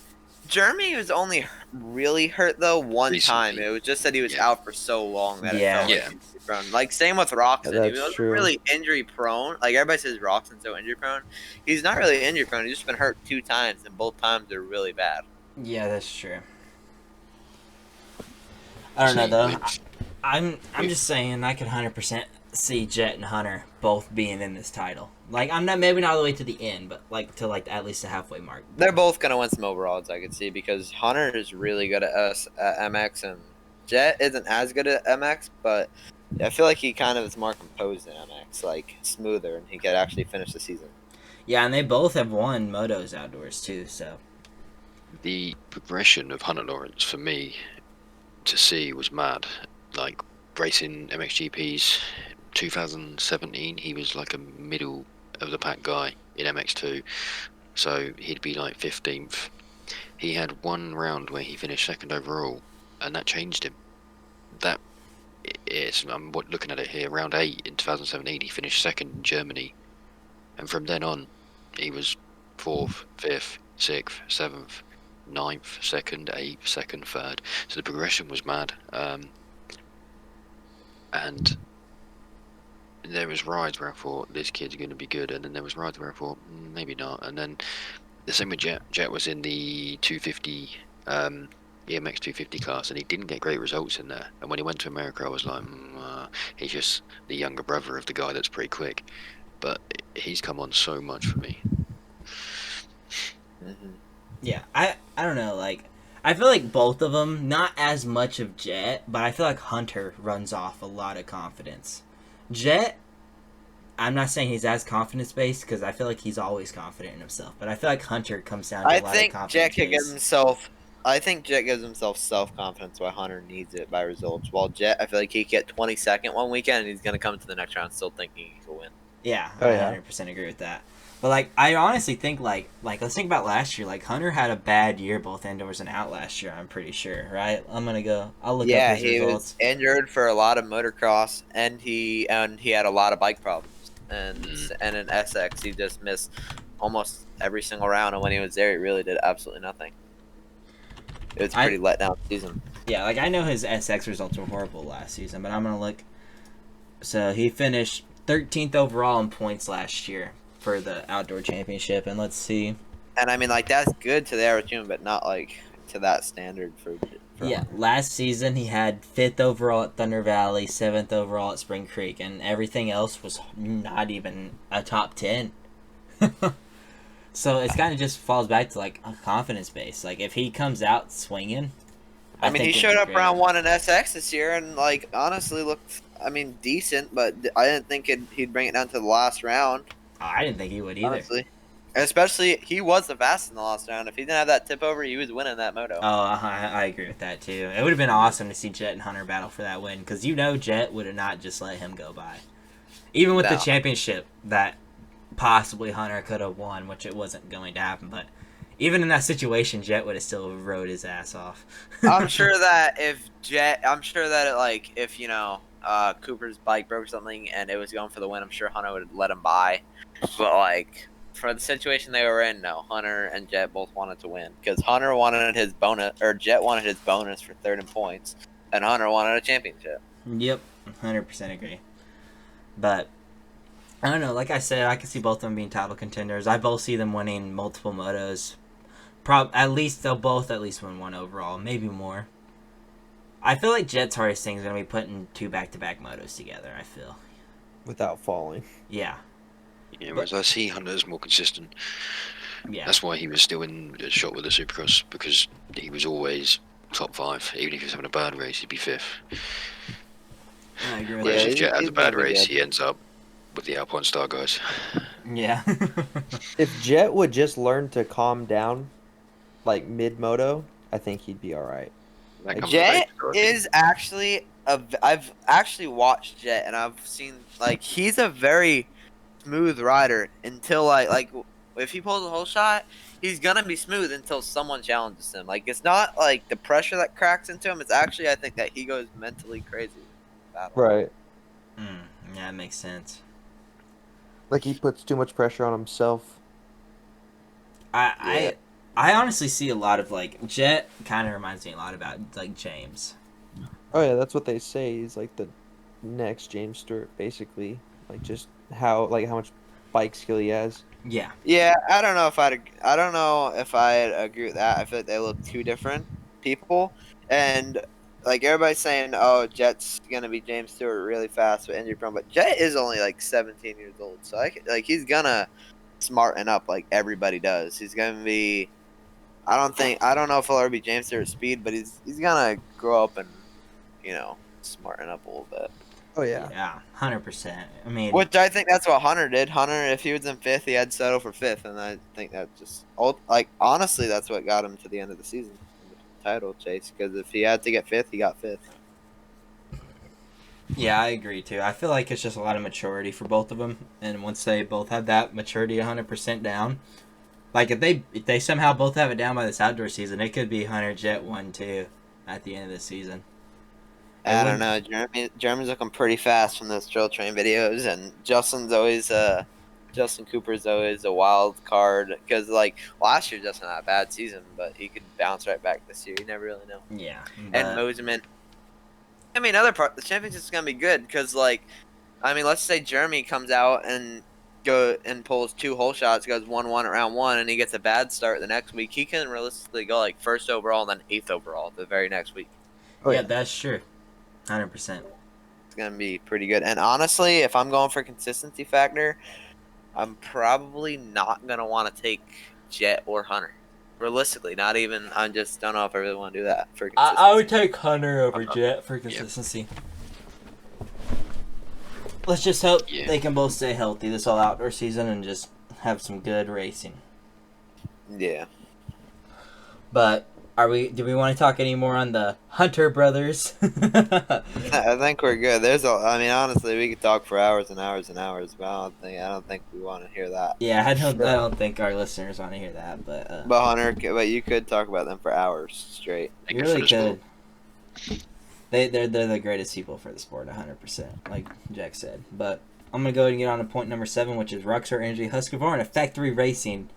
Jeremy was only really hurt though one Recently. time. It was just that he was out for so long that Yeah. it felt like injury prone. Like same with Roxon. Yeah, He that's wasn't true. really injury prone. Like everybody says Roxon's so injury prone. He's not really injury prone. He's just been hurt 2 times, and both times they're really bad. yeah, that's true. I don't know though. I'm just saying I could 100% see Jet and Hunter both being in this title. Like I'm not maybe not all the way to the end, but like to like at least the halfway mark. They're both gonna win some overalls, I could see, because Hunter is really good at MX, and Jet isn't as good at MX, but I feel like he kind of is more composed in MX, like smoother, and he could actually finish the season. Yeah, and they both have won motos outdoors too. So The progression of Hunter Lawrence for me to see was mad. Like racing MXGPs 2017, he was like a middle of the pack guy in MX2, so he'd be like 15th. He had one round where he finished second overall, and that changed him. That is, I'm looking at it here, round 8 in 2017, he finished second in Germany, and from then on, he was 4th, 5th, 6th, 7th, 9th, 2nd, 8th, 2nd, 3rd. So the progression was mad. And there was rides where I thought this kid's going to be good, and then there was rides where I thought maybe not. And then the same with Jet. Jet was in the 250, EMX 250 class, and he didn't get great results in there. And when he went to America, I was like, he's just the younger brother of the guy that's pretty quick. But he's come on so much for me. Mm-hmm. yeah, I don't know. Like I feel like both of them, not as much of Jet, but I feel like Hunter runs off a lot of confidence. Jet, I'm not saying he's as confidence based because I feel like he's always confident in himself, but I feel like Hunter comes down to a lot of confidence. I think Jet gives himself self-confidence while Hunter needs it by results. While Jet, I feel like he get 22nd one weekend, and he's gonna come to the next round still thinking he can win. Yeah, Oh, I yeah. 100% agree with that. But like, I honestly think like let's think about last year. Like Hunter had a bad year both indoors and out last year. I'm pretty sure, right? I'll look Yeah, up his he results. was injured for a lot of motocross, and he had a lot of bike problems. And in SX, he just missed almost every single round. And when he was there, he really did absolutely nothing. It was a pretty let down season. Yeah, like I know his SX results were horrible last season, but I'm gonna look. So he finished 13th overall in points last year for the outdoor championship, and let's see. And I mean, like that's good to the average human, but not like to that standard for Yeah, last season he had 5th overall at Thunder Valley, 7th overall at Spring Creek, and everything else was not even a top 10. So it's kind of just falls back to like a confidence base. Like if he comes out swinging, I mean, he think it'd showed be up great. round 1 in SX this year, and like honestly looked, I mean, decent. But I didn't think he'd bring it down to the last round. Oh, I didn't think he would either. Honestly, especially he was the fastest in the last round. If he didn't have that tip over, he was winning that moto. Oh, I agree with that too. It would have been awesome to see Jet and Hunter battle for that win because Jet would have not just let him go by. Even with the No. championship that possibly Hunter could have won, which it wasn't going to happen, but even in that situation, Jet would have still rode his ass off. I'm sure that if Cooper's bike broke something and it was going for the win, I'm sure Hunter would let him by. But like for the situation they were in, no, Hunter and Jet both wanted to win because Hunter wanted his bonus, or Jet wanted his bonus for 3rd in points, and Hunter wanted a championship. Yep, 100% agree. But I don't know. Like I said, I can see both of them being title contenders. I both see them winning multiple motos. At least they'll both at least win one overall, maybe more. I feel like Jet's hardest thing is going to be putting 2 back-to-back motos together, I feel. Without falling. Yeah. Yeah, whereas I see Hunter's more consistent. Yeah. That's why he was still in the shot with the Supercross, because he was always top 5. Even if he was having a bad race, he'd be 5th. I agree with Whereas that. if Jet has he's a bad gonna be race, good. he ends up with the Alpine Star guys. Yeah. If Jet would just learn to calm down, like mid-moto, I think he'd be all right. That comes Jet with age, is actually I've actually watched Jet and I've seen like he's a very smooth rider until like if he pulls a whole shot, he's gonna be smooth until someone challenges him. Like it's not like the pressure that cracks into him. It's actually I think that he goes mentally crazy. in battle. Right. Yeah, that makes sense. Like he puts too much pressure on himself. I honestly see a lot of like Jet kind of reminds me a lot about like James. Oh yeah, that's what they say. He's like the next James Stewart, basically. Like just how much bike skill he has. Yeah. Yeah, I don't know if I'd agree with that. I feel like they look two different people, and like everybody's saying, oh, Jet's gonna be James Stewart really fast but injury prone, but Jet is only like 17 years old, so he's gonna smarten up like everybody does. He's gonna be. I don't know if he'll ever be James Stewart speed, but he's gonna grow up and smarten up a little bit. Oh yeah. Yeah, 100%. I mean, Which I think that's what Hunter did. Hunter, if he was in 5th, he had to settle for 5th, and I think that just honestly, that's what got him to the end of the season, the title chase. Because if he had to get 5th, he got 5th. yeah, I agree too. I feel like it's just a lot of maturity for both of them, and once they both have that maturity 100% down, like if they somehow both have it down by this outdoor season, it could be Hunter Jet 1-2 at the end of the season. I don't know. Jeremy's looking pretty fast from those drill train videos, and Justin Cooper's always a wild card because last year Justin had a bad season, but he could bounce right back this year. You never really know. Yeah, And Moseman. I mean, the championship is gonna be good because let's say Jeremy comes out and pulls 2 hole shots, goes 1-1 at round 1, and he gets a bad start the next week. He can realistically go 1st overall and then 8th overall the very next week. Oh, yeah, yeah. that's true. 100%. It's gonna be pretty good. And honestly, if I'm going for consistency factor, I'm probably not gonna want to take Jet or Hunter. Realistically, not even. I just don't know if I really want to do that for consistency. I would take Hunter over Jet for consistency. Let's just hope they can both stay healthy this all outdoor season and just have some good racing. Yeah. But do we want to talk any more on the Hunter brothers? I think we're good. Honestly, we could talk for hours and hours and hours, but I don't think we want to hear that. Yeah, I don't think our listeners want to hear that, but Hunter, but you could talk about them for hours straight. You really could. They're the greatest people for the sport, 100%, like Jack said. But I'm going to go ahead and get on to point number 7, which is Ruxer Energy Husqvarna Factory Racing.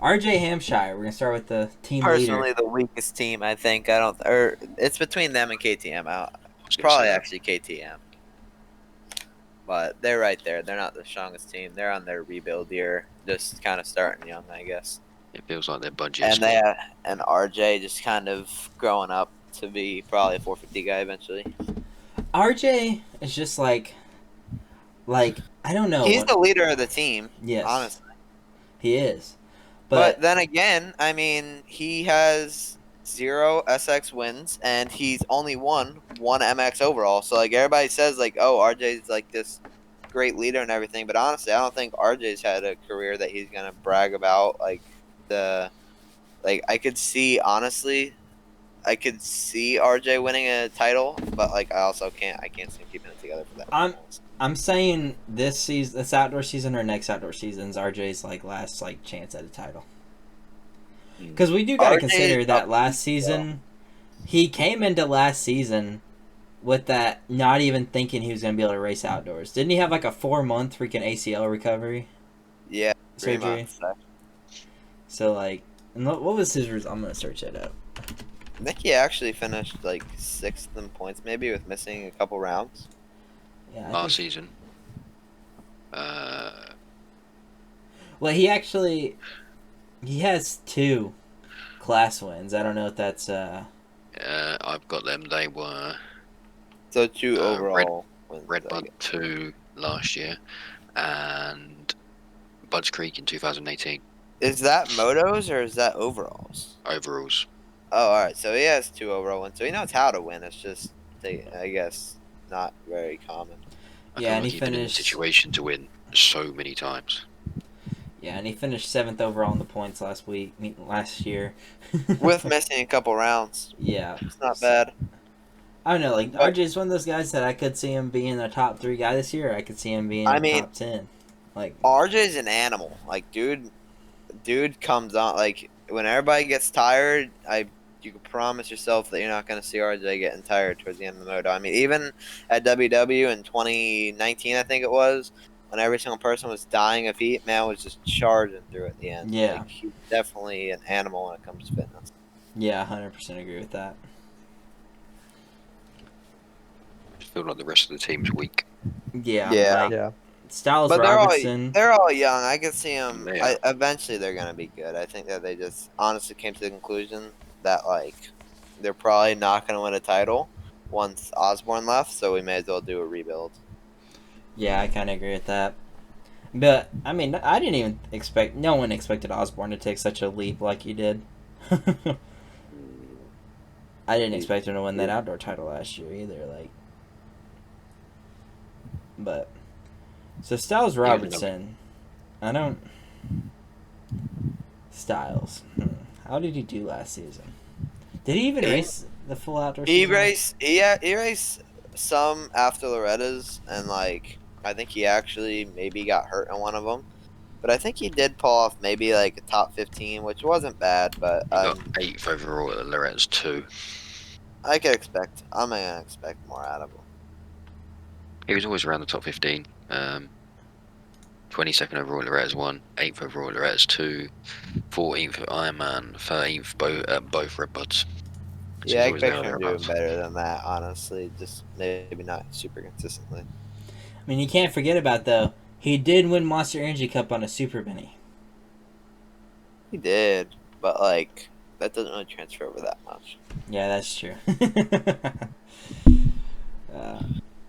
RJ Hampshire, we're going to start with the team Personally, leader. the weakest team, I think. It's between them and KTM. Actually KTM. But they're right there. They're not the strongest team. They're on their rebuild year, just kind of starting young, I guess. It feels like their budget. And RJ just kind of growing up to be probably a 450 guy eventually. RJ is just like I don't know. He's the leader of the team. Yes, honestly, he is. But then again, he has 0 SX wins, and he's only won 1 MX overall. So everybody says oh, RJ's this great leader and everything. But honestly, I don't think RJ's had a career that he's gonna brag about. I could see RJ winning a title, but I also can't see him keeping it together for that. I'm saying this outdoor season or next outdoor season's RJ's last chance at a title. Because we do gotta consider that last season, he came into last season with that not even thinking he was gonna be able to race outdoors. Didn't he have a 4-month freaking ACL recovery? Yeah, surgery. So what was his result? I'm gonna search it up. I think he actually finished 6th in points, maybe with missing a couple rounds. Yeah. Last season. Well, he has 2 class wins. I don't know if that's I've got them. They were So 2 overall wins. Red Bud 2 last year, and Budds Creek in 2018. Is that motos or is that overalls? Overalls. Oh, all right. So he has 2 overall wins. So he knows how to win. It's just, I guess, not very common. I Yeah, feel and like he he's been in a finished- situation to win so many times. Yeah, and he finished 7th overall in the points last year. With missing a couple rounds. Yeah. It's not bad. I don't know, like, But- RJ's one of those guys that I could see him being a top 3 guy this year, or I could see him being top 10. Like, RJ's an animal. Like, dude comes on, like, when everybody gets tired, you can promise yourself that you're not going to see RJ getting tired towards the end of the moto. I mean, even at WW in 2019, I think it was, when every single person was dying of heat, man was just charging through at the end. Yeah. Like, he's definitely an animal when it comes to fitness. yeah, 100% agree with that. I feel like the rest of the team's weak. Yeah. Yeah. Like, Yeah. Styles But Robertson. they're all young. I could see them. Yeah. Eventually, they're gonna be good. I think that they just honestly came to the conclusion that like they're probably not gonna win a title once Osborne left. So we may as well do a rebuild. Yeah, I kind of agree with that. But, I mean, I didn't even expect... No one expected Osborne to take such a leap like he did. I didn't expect him to win that outdoor title last year either. Like, but... So, Styles Robertson... I don't... Styles. How did he do last season? Did he even race the full outdoor He season? he raced some after Loretta's, and like I think he actually maybe got hurt in one of them. But I think he did pull off maybe like a top 15, which wasn't bad. But He got 8th overall at Loretta's 2. I'm gonna expect more out of him. He was always around the top 15. 22nd overall at Loretta's 1, 8th overall at Loretta's 2, 14th at Ironman, 13th both Red Buds. So Yeah, I he's always there expect him doing thereabouts. better than that, honestly. Just maybe not super consistently. I mean, you can't forget about, though, he did win Monster Energy Cup on a Super Mini. He did, but like that doesn't really transfer over that much. Yeah, that's true.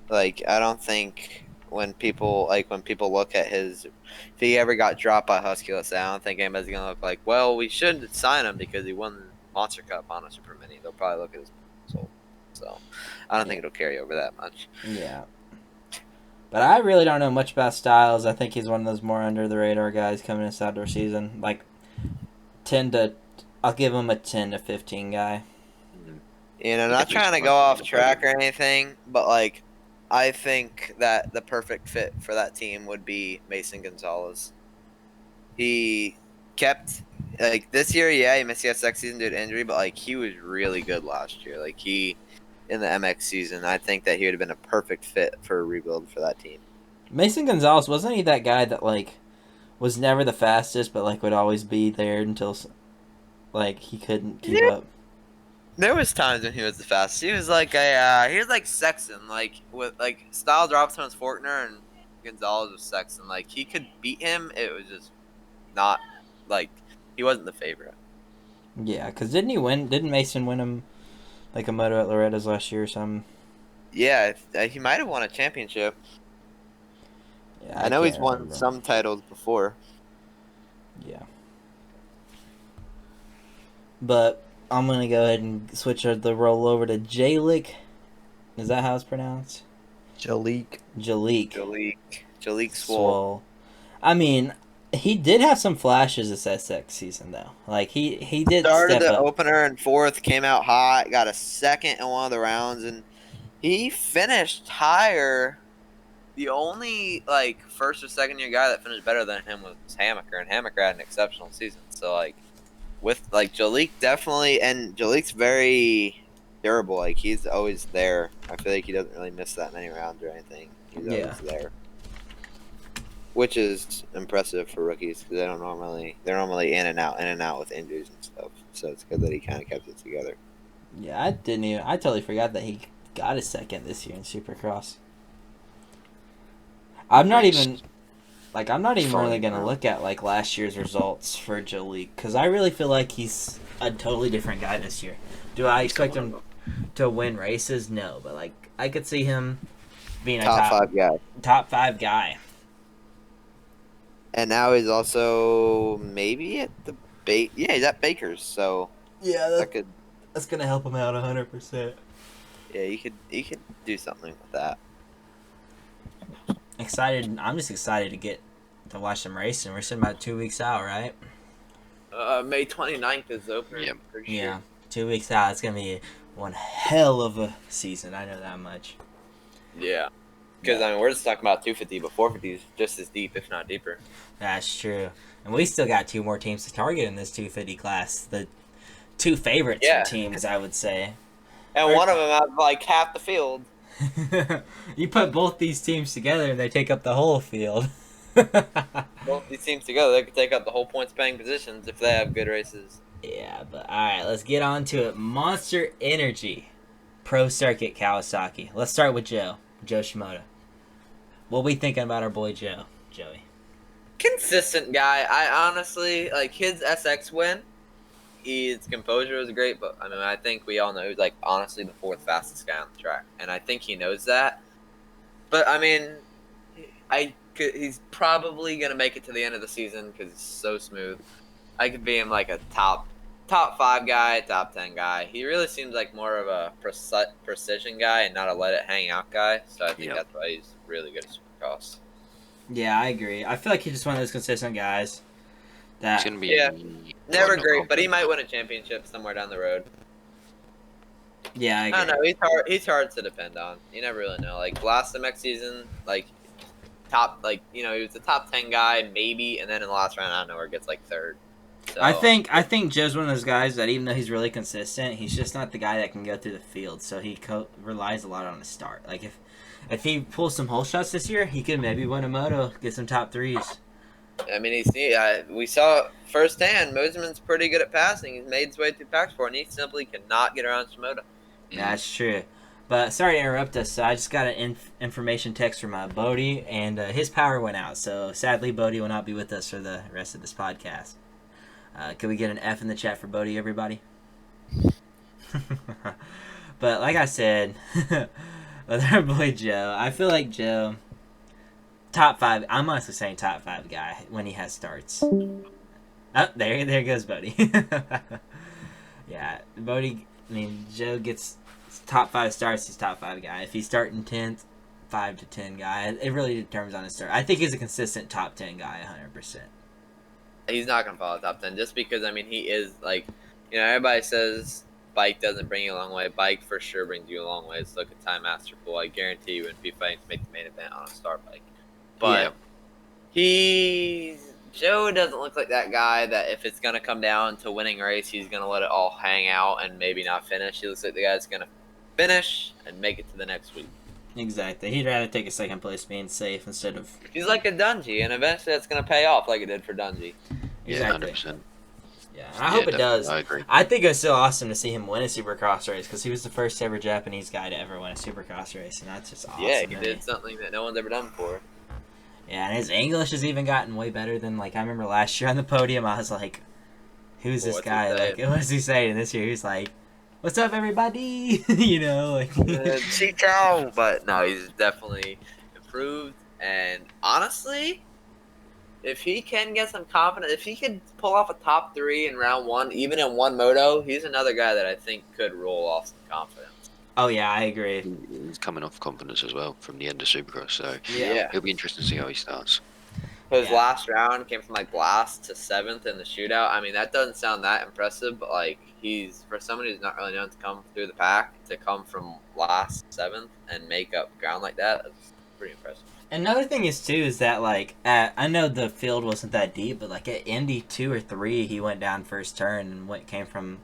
Like I don't think when people look at his, if he ever got dropped by Husky, let's say, I don't think anybody's gonna look like, well, we shouldn't sign him because he won the Monster Cup on a Super Mini. They'll probably look at his result. So I don't think it'll carry over that much. Yeah. But I really don't know much about Styles. I think he's one of those more under the radar guys coming this outdoor season. Like I'll give him a 10 to 15 guy. You know, not trying to go off track or anything, but like I think that the perfect fit for that team would be Mason Gonzalez. He kept like this year, yeah, he missed the SX season due to injury, but like he was really good last year. Like he in the MX season, I think that he would have been a perfect fit for a rebuild for that team. Mason Gonzalez, wasn't he that guy that like was never the fastest, but like would always be there until like he couldn't keep up? There was times when he was the fastest. He was like he was like Sexton, like with like Styles Robinson was Fortner and Gonzalez was Sexton. Like he could beat him. It was just not like he wasn't the favorite. Yeah, because didn't Mason win him like a moto at Loretta's last year or something? Yeah, he might have won a championship. Yeah, I know he's can't won remember. some titles before. Yeah. But I'm going to go ahead and switch the roll over to Jalik. Is that how it's pronounced? Jalik. Jalik. Jalik Swole. Swole. I mean, he did have some flashes this SX season, though. Like, he did Started step the up. opener in fourth, came out hot, got a second in one of the rounds, and he finished higher. The only like first or second year guy that finished better than him was Hammaker, and Hammaker had an exceptional season. So like with like Jalik definitely, and Jalik's very durable. Like he's always there. I feel like he doesn't really miss that many rounds or anything. He's always there, which is impressive for rookies because they're normally in and out with injuries and stuff. So it's good that he kind of kept it together. Yeah, I totally forgot that he got a second this year in Supercross. I'm not even Like, I'm not even Fine, really going to bro. look at, like, last year's results for Joe League, because I really feel like he's a totally different guy this year. Do I expect him to win races? No, but, like, I could see him being a Top 5 guy. top 5 guy. And now he's also maybe at the he's at Baker's, so Yeah, that could that's going to help him out 100%. yeah, you could do something with that. Excited. I'm just excited to get to watch some racing. We're sitting about 2 weeks out, right? May 29th is the opener. Yep. Pretty sure. Yeah, 2 weeks out. It's going to be one hell of a season. I know that much. Yeah. Because, I mean, we're just talking about 250, but 450 is just as deep, if not deeper. That's true. And we still got 2 more teams to target in this 250 class. The 2 favorite teams, I would say. And one of them has, like, half the field. You put both these teams together and they take up the whole field. Both these teams together, they could take up the whole points-paying positions if they have good races. Yeah, but alright, let's get on to it. Monster Energy Pro Circuit Kawasaki. Let's start with Joe Shimoda. What we thinking about our boy Joey? Consistent guy. I honestly, like, his SX win, his composure was great, but, I mean, I think we all know he's, like, honestly the 4th fastest guy on the track. And I think he knows that. But, I mean, he's probably going to make it to the end of the season because it's so smooth. I could be him, like, a top 5 guy, top 10 guy. He really seems like more of a precision guy and not a let it hang out guy. So I think that's why he's really good at Supercross. Yeah, I agree. I feel like he's just one of those consistent guys. It's gonna be never great, but he might win a championship somewhere down the road. Yeah, I agree. I don't know. He's hard to depend on. You never really know. Like last MX season, like he was a top 10 guy maybe, and then in the last round out of nowhere gets like 3rd. So, I think Joe's one of those guys that even though he's really consistent, he's just not the guy that can go through the field. So he relies a lot on the start. Like if he pulls some hole shots this year, he could maybe win a moto, get some top 3s. I mean, we saw firsthand. Moseman's pretty good at passing. He's made his way through Pax 4, and he simply cannot get around Shimoda. That's true. But sorry to interrupt us. I just got an information text from Bodie, and his power went out. So sadly, Bodie will not be with us for the rest of this podcast. Can we get an F in the chat for Bodie, everybody? But like I said, with our boy Joe, I feel like Joe, top 5. I'm honestly saying top 5 guy when he has starts. Oh, there goes Bodie. Yeah, Bodie. I mean, Joe gets top 5 starts. He's top 5 guy. If he's starting 10th, 5 to 10 guy, it really determines on his start. I think he's a consistent top 10 guy, 100%. He's not going to follow top 10 just because, I mean, he is, like, everybody says bike doesn't bring you a long way. Bike for sure brings you a long way. Let's look at Time Master Pool. I guarantee you wouldn't be fighting to make the main event on a star bike. But Joe doesn't look like that guy that if it's going to come down to winning a race, he's going to let it all hang out and maybe not finish. He looks like the guy that's going to finish and make it to the next week. Exactly. He'd rather take a second place being safe instead of... He's like a Dungey, and eventually that's going to pay off like it did for Dungey. Exactly. Yeah, 100%. Yeah, I hope it does. I agree. I think it's still awesome to see him win a Supercross race because he was the first ever Japanese guy to ever win a Supercross race, and that's just awesome. Yeah, he did something that no one's ever done before. Yeah, and his English has even gotten way better than, like, I remember last year on the podium, I was like, who's this guy? Like, what is he saying? And this year he's like, what's up, everybody? Like... Chico! But no, he's definitely improved, and honestly, if he can get some confidence, if he could pull off a top 3 in round 1, even in one moto, he's another guy that I think could roll off some confidence. Oh, yeah, I agree. He's coming off confidence as well from the end of Supercross, so Yeah. it'll be interesting to see how he starts. His last round came from like last to 7th in the shootout. I mean, that doesn't sound that impressive, but like he's for somebody who's not really known to come through the pack to come from last 7th and make up ground like that, that's pretty impressive. Another thing is too is that like I know the field wasn't that deep, but like at Indy 2 or 3, he went down first turn and came from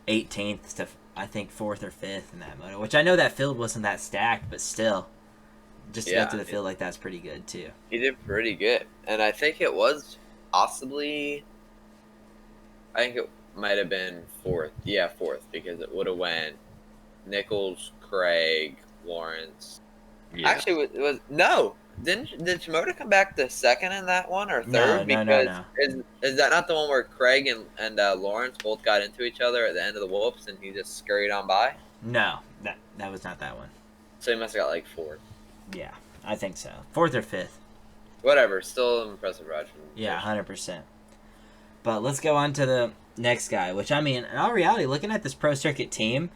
18th to I think 4th or 5th in that moto. Which I know that field wasn't that stacked, but still, just to go through the field like that's pretty good too. He did pretty good, and I think it was possibly. I think it might have been 4th. Yeah, 4th because it would have went Nichols, Craig, Lawrence. Yeah. Actually, it was no. Did Shimoda come back to second in that one or third? No. Is that not the one where Craig and Lawrence both got into each other at the end of the whoops and he just scurried on by? No, that was not that one. So he must have got like fourth. Yeah, I think so. Fourth or fifth. Whatever, still an impressive ride from Yeah, 100%. But let's go on to the next guy, which, I mean, in all reality, looking at this Pro Circuit team,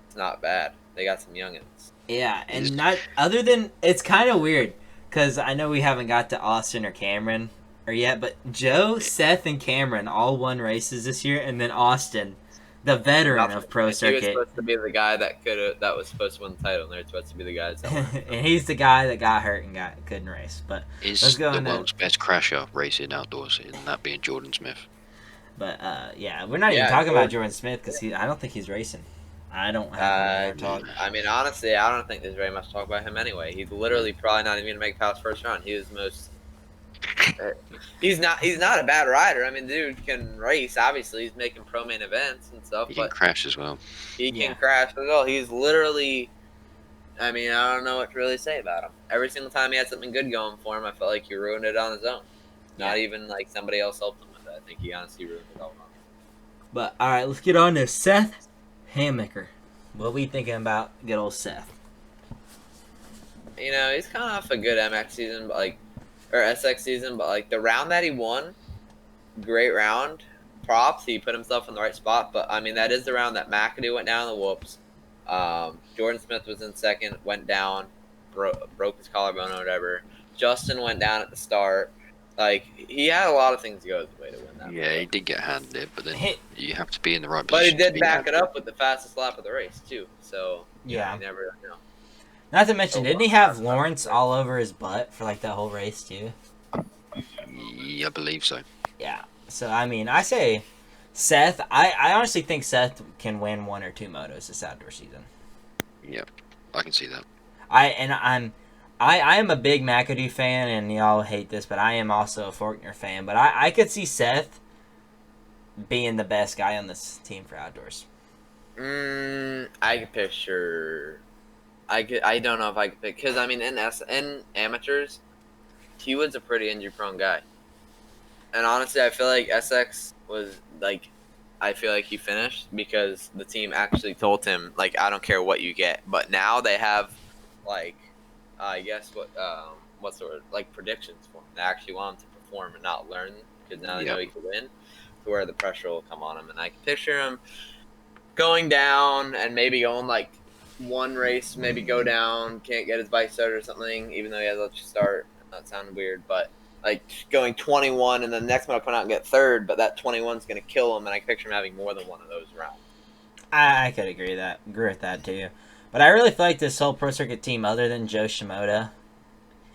it's not bad. They got some youngins. yeah, and not other than it's kind of weird because I know we haven't got to Austin or Cameron or yet, but Joe, Seth, and Cameron all won races this year, and then Austin, the veteran of Pro Circuit, he was supposed to be the guy that was supposed to win the title, and they're supposed to be the guys that won. and he's the guy that got hurt and couldn't race. But Is let's go the on to- world's best crasher racing outdoors, and that being Jordan Smith. But yeah, we're not even talking about Jordan Smith because I don't think he's racing. I don't have any more talk. I mean, honestly, I don't think there's very much to talk about him anyway. He's literally probably not even going to make past first round. He was the most. He's not a bad rider. I mean, dude can race. Obviously, he's making pro main events and stuff. He can crash as well. He can crash as well. He's literally. I mean, I don't know what to really say about him. Every single time he had something good going for him, I felt like he ruined it on his own. Not even like somebody else helped him with it. I think he honestly ruined it all on. But all right, let's get on to Seth Hammaker. What we thinking about good old Seth? You know, he's kind of off a good MX season, but or SX season, but like the round that he won, great round. Props, he put himself in the right spot. But I mean, that is the round that McAdoo went down the whoops. Jordan Smith was in second, went down, broke his collarbone or whatever. Justin went down at the start. Like, he had a lot of things go his way to win that. Yeah, he did get handed it, but then you have to be in the right But he position. did back it up with the fastest lap of the race too. So Yeah. you never know. Not to mention, didn't he have Lawrence all over his butt for like that whole race too? Yeah, I believe so. Yeah. So I mean, I say Seth. I honestly think Seth can win one or two motos this outdoor season. Yeah, I can see that. I am a big McAdoo fan, and y'all hate this, but I am also a Faulkner fan. But I could see Seth being the best guy on this team for outdoors. I could picture. I don't know if I could pick because I mean in amateurs, he was a pretty injury prone guy, and honestly, I feel like SX was like, I feel like he finished because the team actually told him like, I don't care what you get, but now they have like. I guess what's the word? Like predictions for him. They actually want him to perform and not learn because now they know he can win. To where the pressure will come on him, and I can picture him going down and maybe going like one race, maybe go down, can't get his bike started or something, even though he has a start. That sounded weird, but like going 21 and then the next one I'll come out and get third, but that 21's gonna kill him, and I can picture him having more than one of those rounds. I could agree with that too. But I really feel like this whole Pro Circuit team, other than Joe Shimoda,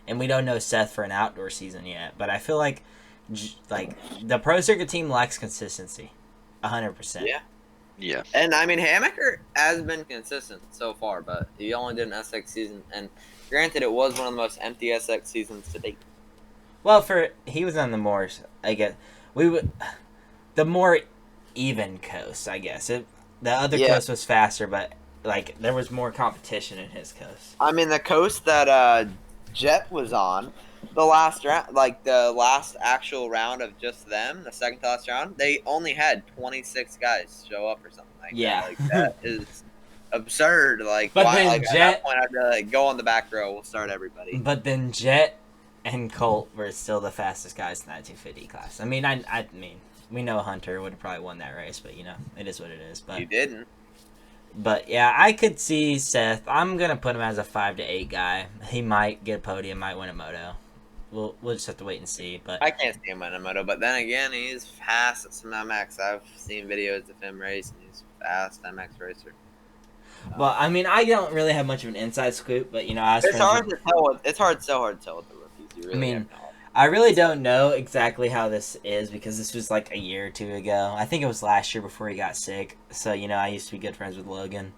and we don't know Seth for an outdoor season yet, but I feel like the Pro Circuit team lacks consistency, 100%. Yeah. And I mean, Hammaker has been consistent so far, but he only did an SX season, and granted, it was one of the most empty SX seasons to date. Well, he was on the more, I guess, the more even coast, I guess. The other coast was faster, but like there was more competition in his coast. I mean, the coast that Jet was on, the last round, like the last actual round of just them, the second to last round, they only had 26 guys show up or something like that. Like that is absurd. Like, but why? Then like, Jet, at that point, I'd be like, go on the back row. We'll start everybody. But then Jet and Colt were still the fastest guys in that 250 class. I mean, I mean, we know Hunter would have probably won that race, but you know, it is what it is. But he didn't. But yeah, I could see Seth. I'm gonna put him as a 5 to 8 guy. He might get a podium, might win a moto. We'll just have to wait and see. But I can't see him win a moto. But then again, he's fast at some MX. I've seen videos of him racing. He's a fast MX racer. Well, I mean, I don't really have much of an inside scoop, but you know, it's hard to tell. It's so hard to tell with the rookies. You really I mean, I really don't know exactly how this is because this was like a year or two ago. I think it was last year before he got sick. So, you know, I used to be good friends with Logan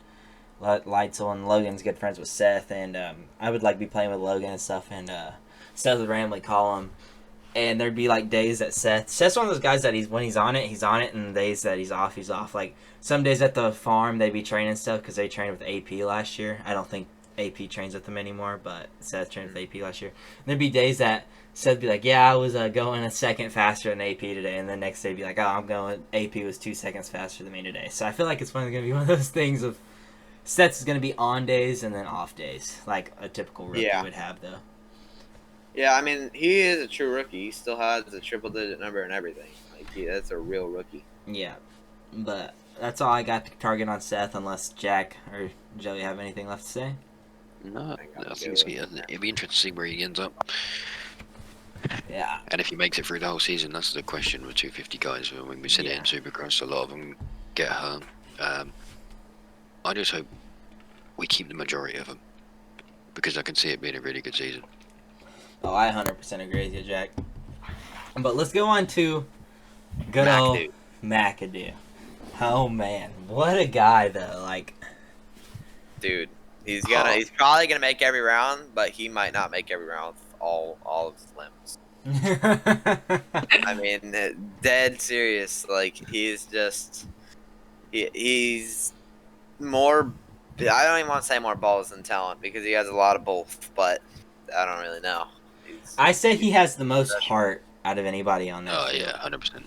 Leitzel, and Logan's good friends with Seth, and I would like be playing with Logan and stuff, and Seth would randomly call him, and there'd be like days that Seth's one of those guys that when he's on it, and the days that he's off, he's off. Like some days at the farm, they'd be training stuff because they trained with AP last year. I don't think AP trains with him anymore, but Seth trained with AP last year. And there'd be days that Seth would be like, yeah, I was going a second faster than AP today, and the next day be like, oh, AP was 2 seconds faster than me today. So I feel like it's finally going to be one of those things of Seth's going to be on days and then off days, like a typical rookie would have, though. Yeah, I mean, he is a true rookie. He still has a triple-digit number and everything. Like, that's a real rookie. Yeah, but that's all I got to target on Seth, unless Jack or Joey have anything left to say. No, I think it'll be interesting to see where he ends up. Yeah. And if he makes it through the whole season, that's the question with 250 guys. When we seen it in Supercross, a lot of them get hurt. I just hope we keep the majority of them, because I can see it being a really good season. Oh, I 100% agree with you, Jack. But let's go on to good old McAdoo. Oh, man. What a guy, though. Like, dude, he's probably gonna make every round, but he might not make every round with all of his limbs. I mean, dead serious. Like, he's more. I don't even want to say more balls than talent, because he has a lot of both, but I don't really know. I said he has the most heart out of anybody on that. Oh, yeah, 100%.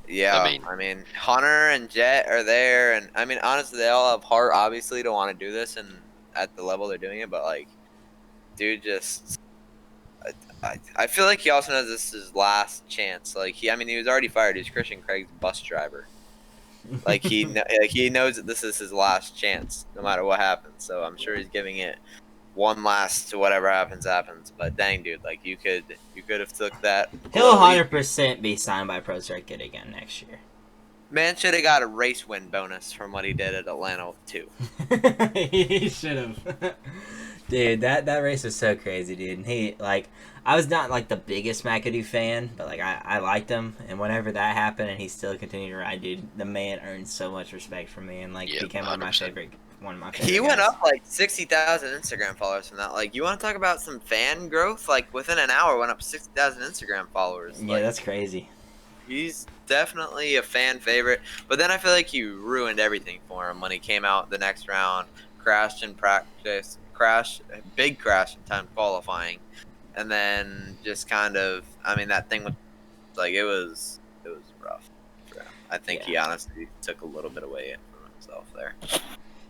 Yeah, I mean, Hunter and Jet are there, and I mean, honestly, they all have heart, obviously, to want to do this, and at the level they're doing it, but, like, dude, just, I feel like he also knows this is his last chance. Like, he was already fired. He's Christian Craig's bus driver. Like, he knows that this is his last chance, no matter what happens, so I'm sure he's giving it one last to whatever happens. But dang, dude, like, you could have took that. He'll 100% be signed by Pro Circuit again next year. Man should have got a race win bonus from what he did at Atlanta too. He should have. Dude, that race was so crazy, dude. And he, like, I was not, like, the biggest McAdoo fan, but, like, I liked him. And whenever that happened and he still continued to ride, dude, the man earned so much respect from me and, like, became one of my favorite He went up like 60,000 Instagram followers from that. Like, you want to talk about some fan growth? Like, within an hour, went up 60,000 Instagram followers. Yeah, like, that's crazy. He's definitely a fan favorite. But then I feel like you ruined everything for him when he came out the next round, crashed in practice, big crash in time qualifying, and then just kind of, I mean, that thing was like, it was rough. I think he honestly took a little bit away from himself there.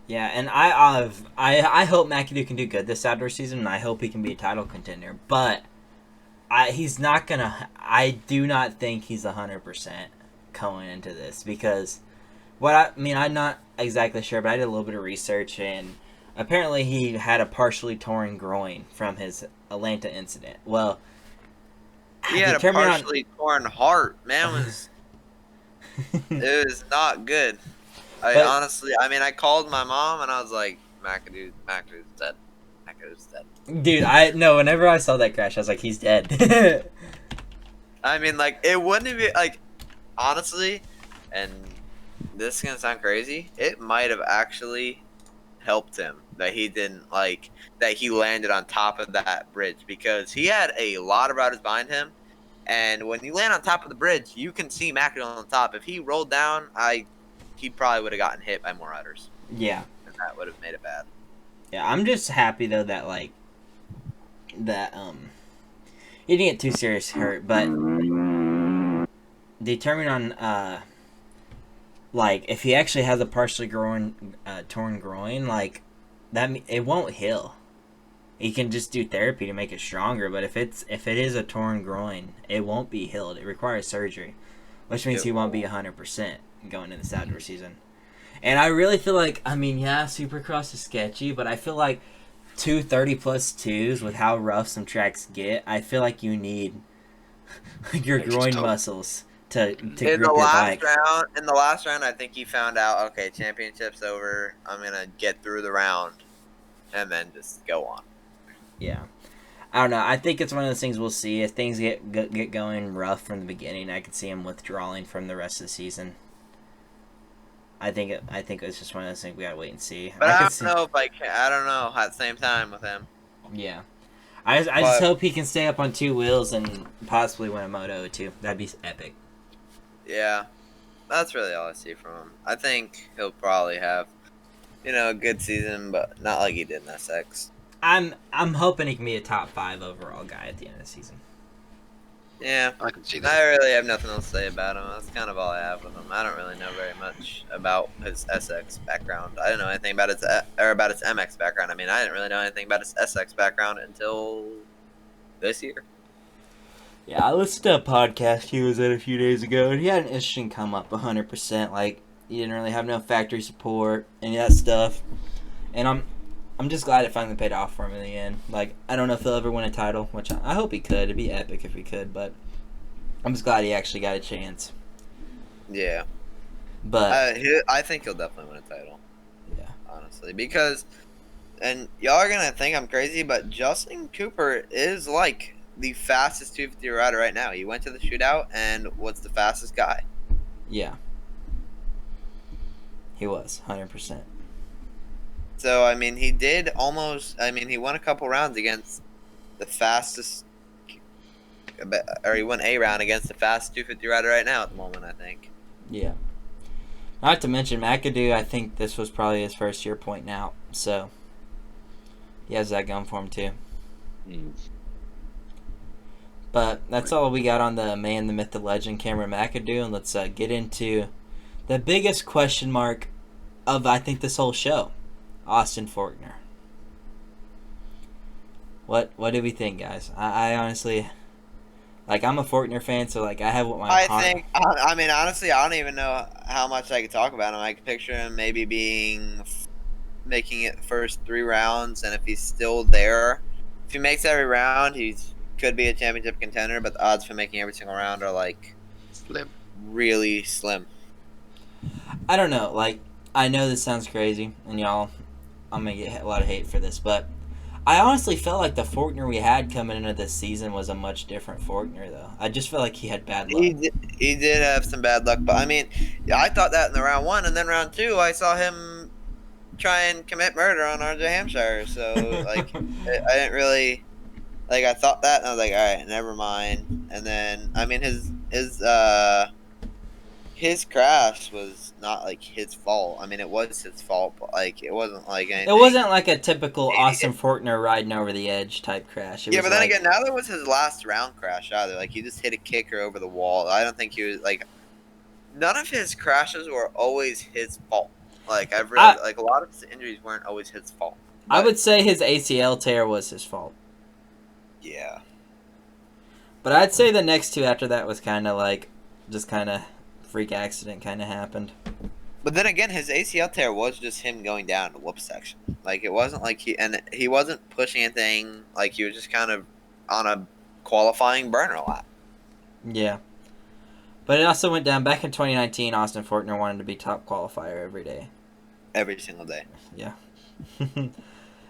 Yeah, and I hope McAdoo can do good this outdoor season, and I hope he can be a title contender. But he's not gonna. I do not think he's 100% going into this, because I'm not exactly sure, but I did a little bit of research, and apparently he had a partially torn groin from his Atlanta incident. Well, he had a partially torn heart. Man, it was not good. Honestly, I called my mom and I was like, McAdoo's dead. McAdoo's dead. Dude, whenever I saw that crash, I was like, he's dead. I mean, like, it wouldn't be, like, honestly, and this is going to sound crazy, it might have actually helped him that he didn't, like, that he landed on top of that bridge, because he had a lot of riders behind him, and when you land on top of the bridge, you can see McAdoo on the top. If he rolled down, he probably would have gotten hit by more riders. Yeah. And that would have made it bad. Yeah, I'm just happy, though, that, like, he didn't get too serious hurt, but determined on, like, if he actually has a partially torn groin, like, it won't heal. He can just do therapy to make it stronger, but if it is a torn groin, it won't be healed. It requires surgery, which means he won't be 100% going into this outdoor season. And I really feel like, Supercross is sketchy, but I feel like 230+2s with how rough some tracks get, I feel like you need your groin muscles to grip your bike. In the last round, I think he found out, okay, championship's over. I'm going to get through the round and then just go on. Yeah. I don't know. I think it's one of those things we'll see. If things get going rough from the beginning, I could see him withdrawing from the rest of the season. I think it's just one of those things we gotta wait and see. But I don't know at the same time with him. Yeah. I just hope he can stay up on two wheels and possibly win a Moto too. That'd be epic. Yeah. That's really all I see from him. I think he'll probably have, a good season, but not like he did in SX. I'm hoping he can be a top 5 overall guy at the end of the season. Yeah, I can see I that. really have nothing else to say about him. That's kind of all I have with him. I don't really know very much about his SX background. I didn't know anything about his about his MX background. I mean, I didn't really know anything about his SX background until this year. Yeah, I listened to a podcast he was in a few days ago, and he had an interesting come up 100%. Like, he didn't really have no factory support, any of that stuff. And I'm just glad it finally paid off for him in the end. Like, I don't know if he'll ever win a title, which I hope he could. It'd be epic if he could, but I'm just glad he actually got a chance. Yeah, But I think he'll definitely win a title. yeah, Honestly, because, and y'all are gonna think I'm crazy, but Justin Cooper is like the fastest 250 rider right now. He went to the shootout and was the fastest guy. yeah, he was 100%. So I mean, he did almost. I mean, he won a couple rounds against the fastest, or he won a round against the fastest 250 rider right now at the moment. I think. Yeah. Not to mention McAdoo. I think this was probably his first year pointing out, so he has that going for him too. Mm. But that's all we got on the man, the myth, the legend, Cameron McAdoo, and let's get into the biggest question mark of I think this whole show, Austin Forkner. What do we think, guys? I honestly, like, I'm a Forkner fan, so like I have what my I mean, honestly, I don't even know how much I could talk about him. I could picture him maybe making it the first 3 rounds, and if he's still there, if he makes every round, could be a championship contender. But the odds for making every single round are like Slim. really slim. I don't know. Like, I know this sounds crazy, and y'all, I'm gonna get a lot of hate for this, but I honestly felt like the Forkner we had coming into this season was a much different Forkner, though. I just felt like he had bad luck. He did have some bad luck, but I mean, I thought that in the round 1, and then round 2, I saw him try and commit murder on RJ Hampshire. So like, I didn't really like. I thought that, and I was like, all right, never mind. And then I mean, his crash was not like his fault. I mean, it was his fault, but like it wasn't like anything. It wasn't like a typical Austin Forkner riding over the edge type crash. Yeah, but then again, neither was his last round crash either. Like he just hit a kicker over the wall. I don't think he was like. None of his crashes were always his fault. Like I've read, like a lot of his injuries weren't always his fault. But, I would say his ACL tear was his fault. Yeah. But I'd say the next 2 after that was kind of like, just kind of freak accident kind of happened. But then again, his ACL tear was just him going down the whoop section. Like it wasn't like he wasn't pushing anything. Like he was just kind of on a qualifying burner lap. Yeah. But it also went down back in 2019. Austin Forkner wanted to be top qualifier every day. Every single day. Yeah.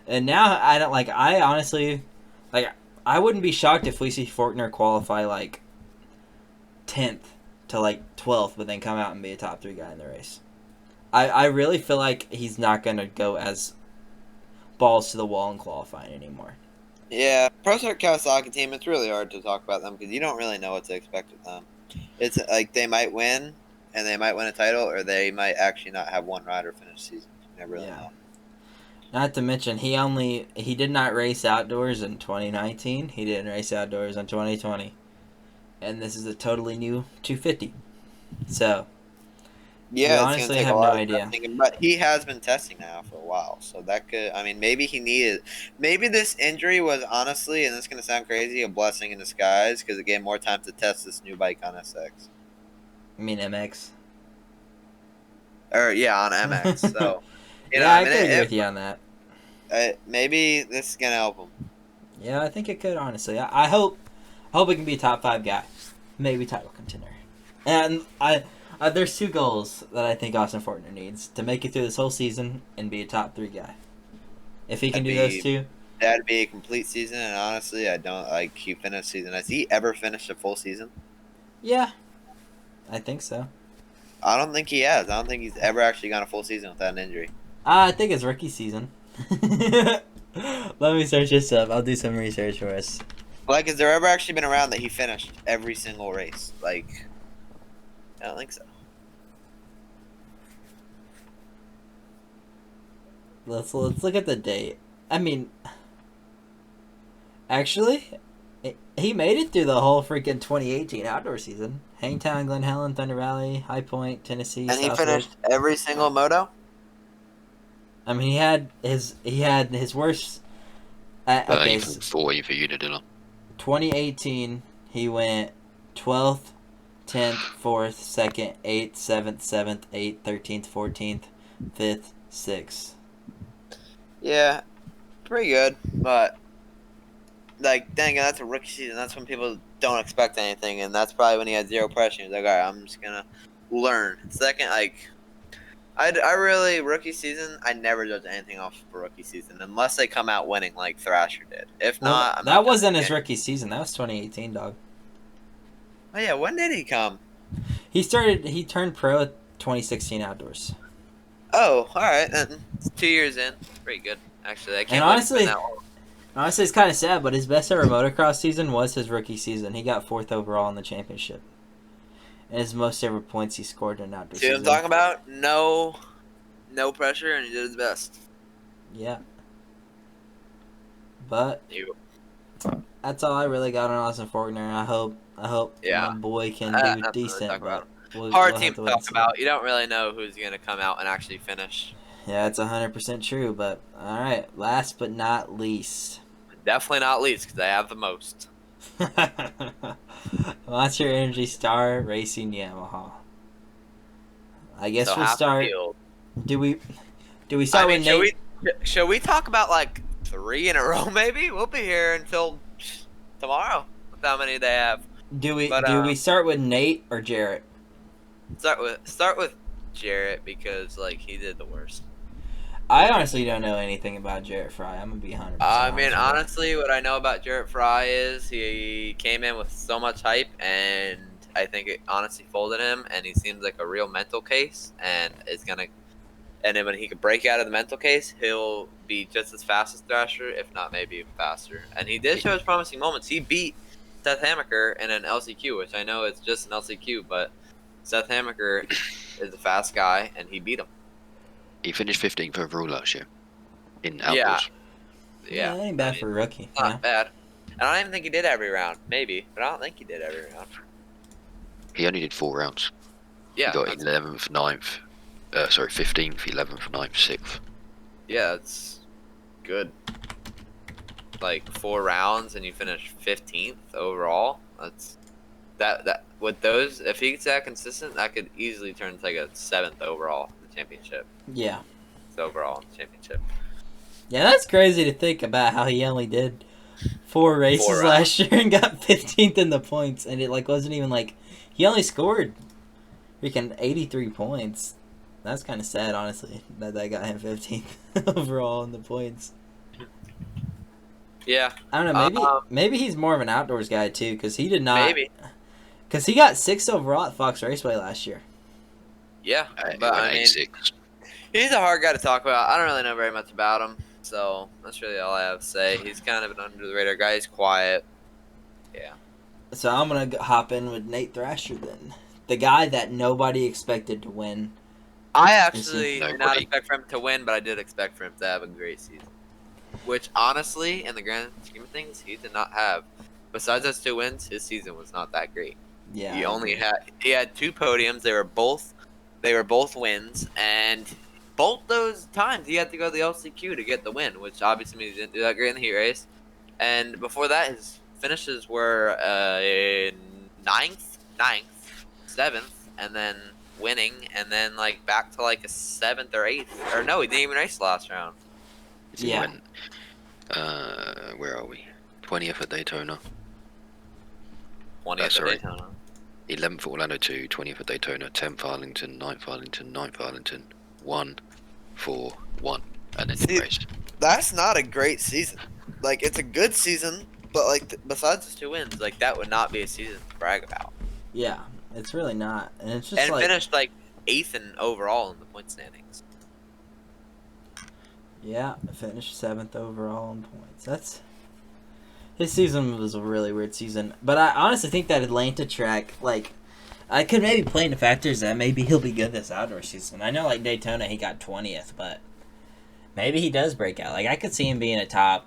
And now I don't like. I honestly, like, I wouldn't be shocked if we see Forkner qualify like 10th to like 12th, but then come out and be a top 3 guy in the race. I really feel like he's not gonna go as balls to the wall in qualifying anymore. Yeah, Pro Circuit Kawasaki team. It's really hard to talk about them because you don't really know what to expect with them. It's like they might win, and they might win a title, or they might actually not have one rider finish the season. You never really know. Not to mention, he did not race outdoors in 2019. He didn't race outdoors in 2020, and this is a totally new 250. So, yeah, we honestly have no idea. Testing, but he has been testing now for a while, so that could. I mean, maybe this injury was honestly, and this is gonna sound crazy, a blessing in disguise because it gave more time to test this new bike on SX. I mean MX. Or yeah, on MX. So. Yeah, I could agree with you on that. Maybe this is gonna help him. Yeah, I think it could, honestly. I hope it can be a top 5 guy, maybe title contender. And there's 2 goals that I think Austin Forkner needs to make it through this whole season and be a top 3 guy. If he can do those 2, that'd be a complete season. And honestly, I don't like he finished season. Has he ever finished a full season? Yeah, I think so. I don't think he has. I don't think he's ever actually gone a full season without an injury. I think it's rookie season. Let me search this up. I'll do some research for us. Like, has there ever actually been a round that he finished every single race? Like, I don't think so. Let's look at the date. I mean, Actually, he made it through the whole freaking 2018 outdoor season. Hangtown, Glen Helen, Thunder Valley, High Point, Tennessee, And he Southwick. finished every single moto? I mean, he had his worst. Okay, He finished 40 for Unadilla. 2018, he went 12th, 10th, 4th, 2nd, 8th, 7th, 7th, 8th, 13th, 14th, 5th, 6th. Yeah, pretty good, but like, dang it, that's a rookie season. That's when people don't expect anything, and that's probably when he had zero pressure. He's like, all right, I'm just gonna learn. Second, like, I really rookie season. I never judge anything off of a rookie season unless they come out winning like Thrasher did. If Well, not, I'm that not wasn't judging his it. rookie season. That was 2018, dog. Oh yeah, when did he come? He turned pro at 2016 outdoors. Oh, all right, then it's 2 years in. Pretty good, actually. I can't And believe it's been honestly, that long. Honestly, it's kind of sad, but his best ever motocross season was his rookie season. He got 4th overall in the championship. And his most ever points he scored in an outdoor See what season. I'm talking about? No pressure, and he did his best. Yeah. But You. that's all I really got on Austin Faulkner. I hope Yeah. my boy can Nothing do to decent. talk about. We'll Hard have team to to wait and talk see. about. You don't really know who's going to come out and actually finish. Yeah, it's 100% true. But all right, last but not least. Definitely not least because they have the most. Monster Energy Star Racing Yamaha. I guess So we'll half the start. field. Do we start with Nate? Should we talk about like 3 in a row? Maybe we'll be here until tomorrow with how many they have. Do we But, we start with Nate or Jarrett? Start with Jarrett because like he did the worst. I honestly don't know anything about Jarrett Fry. I'm gonna be 100%. I mean, honest with you. honestly, what I know about Jarrett Fry is he came in with so much hype, and I think it honestly folded him. And he seems like a real mental case, and is gonna. And then when he could break out of the mental case, he'll be just as fast as Thrasher, if not maybe even faster. And he did show his promising moments. He beat Seth Hamaker in an LCQ, which I know it's just an LCQ, but Seth Hamaker is a fast guy, and he beat him. He finished 15th overall last year in outdoors. Yeah, that ain't bad I mean, for a rookie. not Yeah. bad. And I don't even think he did every round. Maybe, but I don't think he did every round. He only did 4 rounds. Yeah, He got that's- 11th, 9th, 15th, 11th, 9th, 6th. yeah, that's good. Like 4 rounds and you finish 15th overall. That's that with those. If he's that consistent, that could easily turn to like a 7th overall in the championship. Yeah. It's overall in the championship. Yeah, that's crazy to think about how he only did 4 races 4 last year and got 15th in the points, and it like wasn't even like he only scored freaking 83 points. That's kind of sad, honestly, that got him 15th overall in the points. Yeah, I don't know. Maybe he's more of an outdoors guy too, because he did not. maybe. Because he got 6th overall at Fox Raceway last year. Yeah, He but went I mean, 8-6. he's a hard guy to talk about. I don't really know very much about him, so that's really all I have to say. He's kind of an under the radar guy. He's quiet. Yeah. So I'm gonna hop in with Nate Thrasher then, the guy that nobody expected to win. I actually did not Nobody. expect for him to win, but I did expect for him to have a great season. Which, honestly, in the grand scheme of things, he did not have. Besides those 2 wins, his season was not that great. Yeah. He had 2 podiums. They were both wins, and both those times he had to go to the LCQ to get the win, which obviously means he didn't do that great in the heat race. And before that, his finishes were 9th, 7th, and then winning, and then like back to like a 7th or 8th. Or no, he didn't even race the last round. He Yeah. went, where are we? 20th at Daytona, 20th at sorry. Daytona. 11th at Orlando 2, 20th at Daytona, 10th Arlington, 9th Arlington, 9th Arlington, 1, 4, 1, and then See- he raced. That's not a great season. Like, it's a good season, but like besides those 2 wins, like that would not be a season to brag about. Yeah, it's really not, and it's just And like finished like 8th in overall in the point standings. yeah, finished 7th overall in points. That's his season was a really weird season, but I honestly think that Atlanta track, like, I could maybe play into factors that maybe he'll be good this outdoor season. I know like Daytona he got 20th, but maybe he does break out. Like I could see him being a top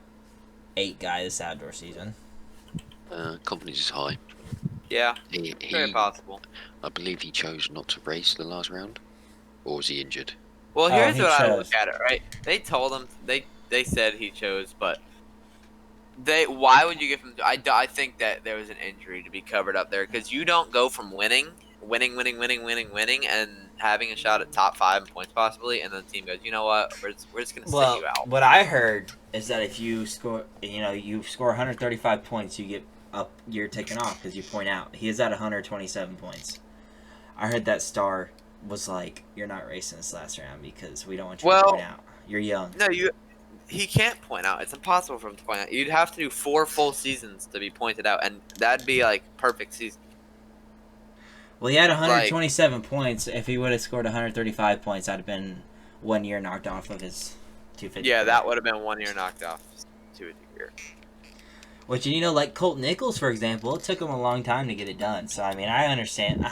8 guy this outdoor season. Confidence is high. Yeah, He, very possible. I believe he chose not to race the last round, or was he injured? Well, here's he what I chose. look at it, right? They told him, they said he chose, but why would you give him, I think that there was an injury to be covered up there, because you don't go from winning, and having a shot at top 5 in points possibly, and then the team goes, you know what, we're just going to sit you out. What I heard is that if you score 135 points, you get up, you're taken off because you point out. He is at 127 points. I heard that Star was like, you're not racing this last round because we don't want you to point out. You're young. No, he can't point out. It's impossible for him to point out. You'd have to do 4 full seasons to be pointed out, and that'd be like perfect season. Well, he had 127 points. If he would have scored 135 points, I'd have been 1 year knocked off of his 250. Yeah, that would have been 1 year knocked off to a year. Which, like Colt Nichols, for example, it took him a long time to get it done. So, I mean, I understand.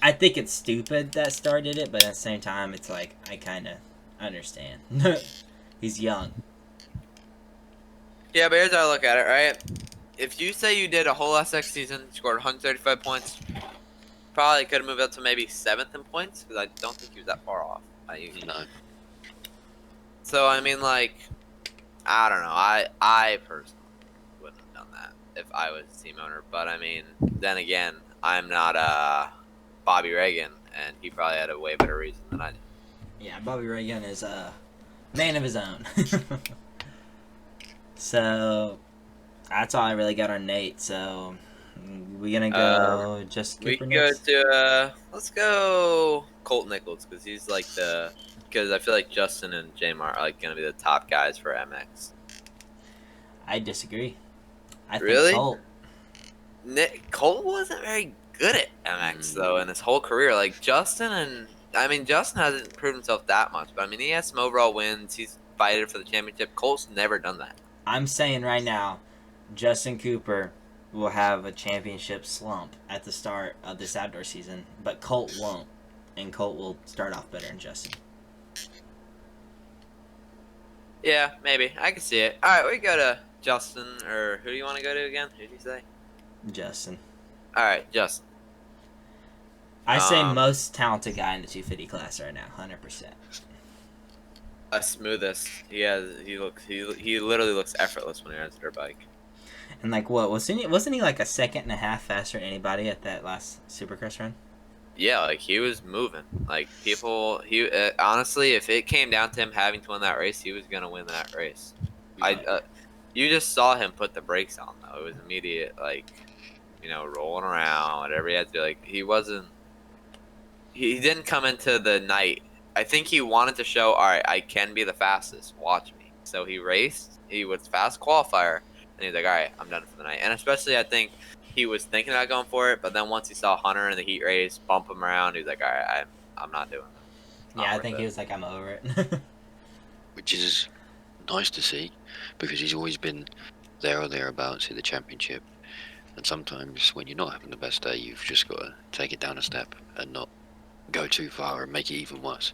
I think it's stupid that Star did it, but at the same time, it's like, I kind of understand. He's young. Yeah, but here's how I look at it, right? If you say you did a whole SX season, scored 135 points, probably could have moved up to maybe 7th in points, because I don't think he was that far off. No. So, I mean, like, I don't know. I personally wouldn't have done that if I was a team owner. But, I mean, then again, I'm not Bobby Reagan, and he probably had a way better reason than I did. Yeah, Bobby Reagan is a man of his own. So, that's all I really got on Nate. So, we gonna go just We Cooper can go next? to, let's go Colt Nichols, because he's like because I feel like Justin and Jamar are like going to be the top guys for MX. I disagree. I Really? think Colt. Colt wasn't very good at MX though in his whole career. Like Justin hasn't proved himself that much, but I mean he has some overall wins. He's fighted for the championship. Colt's never done that. I'm saying right now, Justin Cooper will have a championship slump at the start of this outdoor season, but Colt won't, and Colt will start off better than Justin. Yeah, maybe I can see it. All right, we go to Justin, or who do you want to go to again? Who did you say? Justin. All right, Justin. I say most talented guy in the 250 class right now, 100%. A smoothest. He literally looks effortless when he rides a dirt bike. And like what wasn't he like a second and a half faster than anybody at that last Supercross run? Yeah, like he was moving. Like honestly, if it came down to him having to win that race, he was gonna win that race. You just saw him put the brakes on though. It was immediate, like, rolling around, whatever he had to do. Like he didn't come into the night. I think he wanted to show, all right, I can be the fastest. Watch me. So he raced. He was fast qualifier, and he was like, all right, I'm done for the night. And especially, I think he was thinking about going for it, but then once he saw Hunter in the heat race bump him around, he was like, all right, I'm not doing that. Yeah, I think he was like, I'm over it. Which is nice to see, because he's always been there or thereabouts in the championship. And sometimes when you're not having the best day, you've just got to take it down a step and not go too far and make it even worse.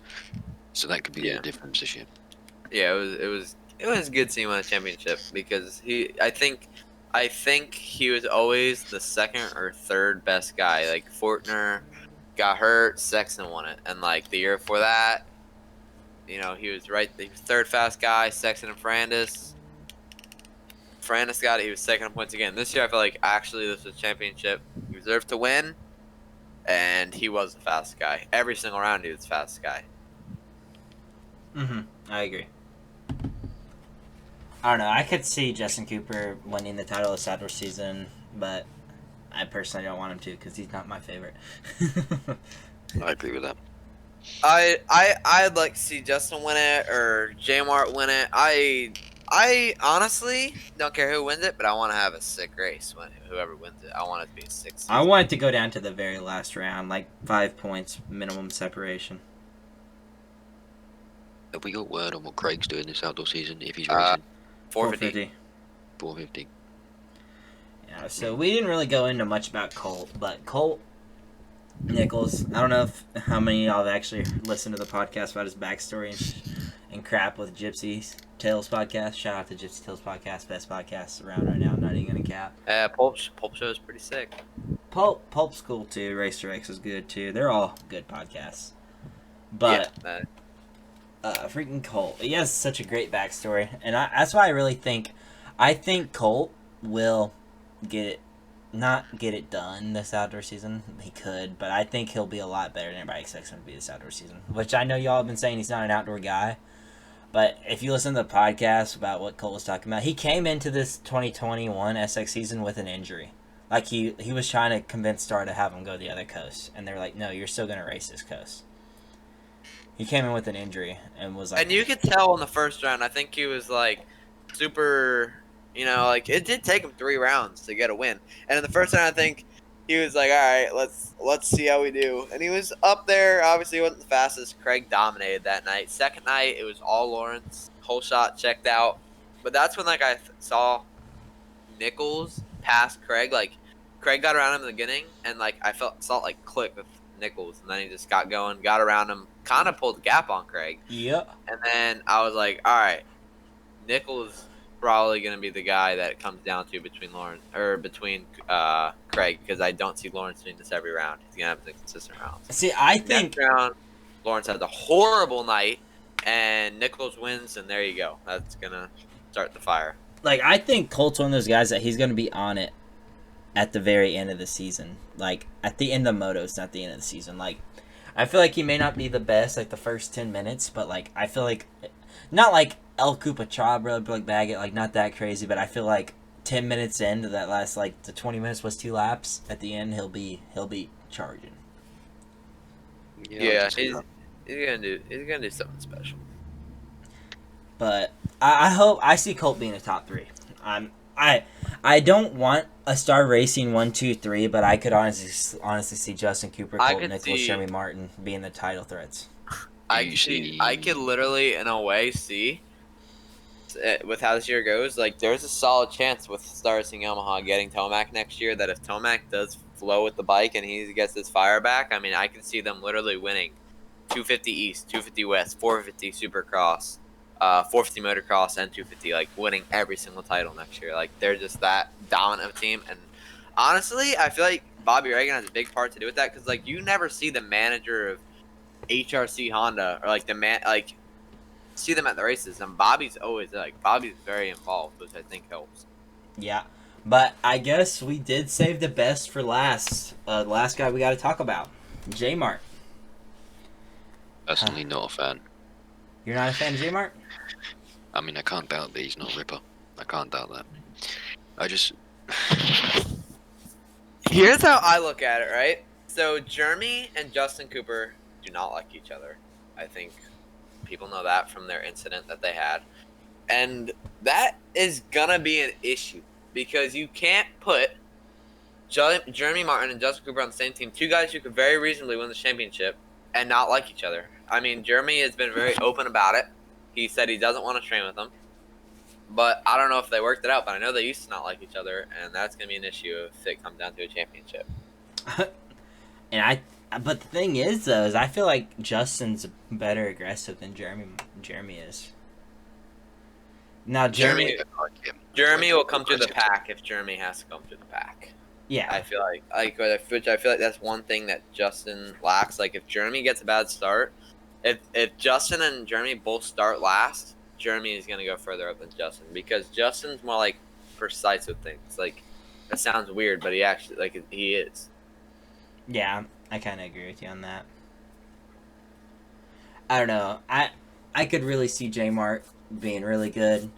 So that could be the difference this year. Yeah, it was good seeing him win a championship, because I think he was always the second or third best guy. Like Fortner got hurt, Sexton won it, and like the year before that, he was he was third fast guy, Sexton and Ferrandis. Ferrandis got it, he was second in points again. This year I feel like actually this was a championship he deserved to win, and he was the fastest guy. Every single round he was the fastest guy. I agree. I don't know. I could see Justin Cooper winning the title this outdoor season, but I personally don't want him to because he's not my favorite. I agree with that. I'd like to see Justin win it or J-Mart win it. I honestly don't care who wins it, but I want to have a sick race when whoever wins it. I want it to be a 6. I want it to go down to the very last round, like 5 points minimum separation. Have we got word on what Craig's doing this outdoor season if he's racing? 450. 450. Yeah, so we didn't really go into much about Colt, but Colt Nichols, I don't know how many of y'all have actually listened to the podcast about his backstory and crap with Gypsy's Tales podcast. Shout out to Gypsy Tales podcast, best podcast around right now. I'm not even gonna cap. Pulp Show is pretty sick. Pulp's cool too. Racer X is good too. They're all good podcasts. But freaking Colt, he has such a great backstory, and that's why I really think Colt will not get it done this outdoor season. He could, but I think he'll be a lot better than anybody expects him to be this outdoor season. Which I know y'all have been saying he's not an outdoor guy, but if you listen to the podcast about what Colt was talking about, he came into this 2021 SX season with an injury. Like he was trying to convince Star to have him go the other coast, and they're like, "No, you're still gonna race this coast." He came in with an injury and was like, and you could tell in the first round. I think he was like super. You know, like it did take him 3 rounds to get a win, and in the first round, I think he was like, "All right, let's see how we do." And he was up there. Obviously, he wasn't the fastest. Craig dominated that night. Second night, it was all Lawrence. Whole shot checked out, but that's when like I saw Nichols pass Craig. Like Craig got around him in the beginning, and like I saw it like click with Nichols, and then he just got going, got around him, kind of pulled the gap on Craig. Yep. And then I was like, all right, Nichols probably going to be the guy that it comes down to between Craig, because I don't see Lawrence doing this every round. He's going to have inconsistent rounds. See, I think next round, Lawrence has a horrible night, and Nichols wins, and there you go. That's going to start the fire. Like, I think Colt's one of those guys that he's going to be on it at the very end of the season. Like, at the end of motos, not the end of the season. Like, I feel like he may not be the best, like, the first 10 minutes, but, like, I feel like, not like El Cupa Chabra, like, Baggett, like, not that crazy, but I feel like 10 minutes into that last, like, the 20 minutes was 2 laps, at the end, he'll be charging. Yeah, he's gonna do something special. But I see Colt being a top 3. I don't want a Star Racing 1, 2, 3, but I could honestly see Justin Cooper, Colt Nichols, Jeremy Martin being the title threats. I could literally, in a way, see with how this year goes. Like, there's a solid chance with Star Racing Yamaha getting Tomac next year that if Tomac does flow with the bike and he gets his fire back, I mean, I can see them literally winning 250 East, 250 West, 450 Supercross, 450 Motocross, and 250, like, winning every single title next year. Like, they're just that dominant of a team. And honestly, I feel like Bobby Reagan has a big part to do with that, because, like, you never see the manager of HRC Honda or, like, see them at the races, and Bobby's very involved, which I think helps. Yeah, but I guess we did save the best for last. The last guy we got to talk about, J Mart. Personally, not a fan. You're not a fan of J Mart? I mean, I can't doubt that he's not a ripper. I can't doubt that. I just... Here's how I look at it, right? So Jeremy and Justin Cooper do not like each other. I think people know that from their incident that they had. And that is gonna be an issue, because you can't put Jeremy Martin and Justin Cooper on the same team, 2 guys who could very reasonably win the championship, and not like each other. I mean, Jeremy has been very open about it. He said he doesn't want to train with them. But I don't know if they worked it out, but I know they used to not like each other, and that's going to be an issue if it comes down to a championship. But the thing is, though, is I feel like Justin's better aggressive than Jeremy is. Now, Jeremy will come through the pack if Jeremy has to come through the pack. Yeah. I feel like that's one thing that Justin lacks. Like, if Jeremy gets a bad start, if Justin and Jeremy both start last, Jeremy is going to go further up than Justin, because Justin's more, like, precise with things. Like, that sounds weird, but he actually, like, he is. Yeah, I kind of agree with you on that. I don't know. I could really see J Mart being really good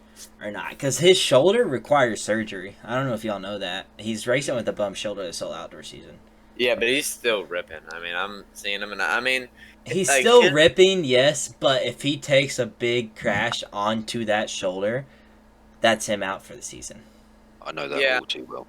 or not, because his shoulder requires surgery. I don't know if y'all know that. He's racing with a bum shoulder this whole outdoor season. Yeah, but he's still ripping. I mean, I'm seeing him, and I mean... He's like, still ripping, yes, but if he takes a big crash onto that shoulder, that's him out for the season. I know that all too well.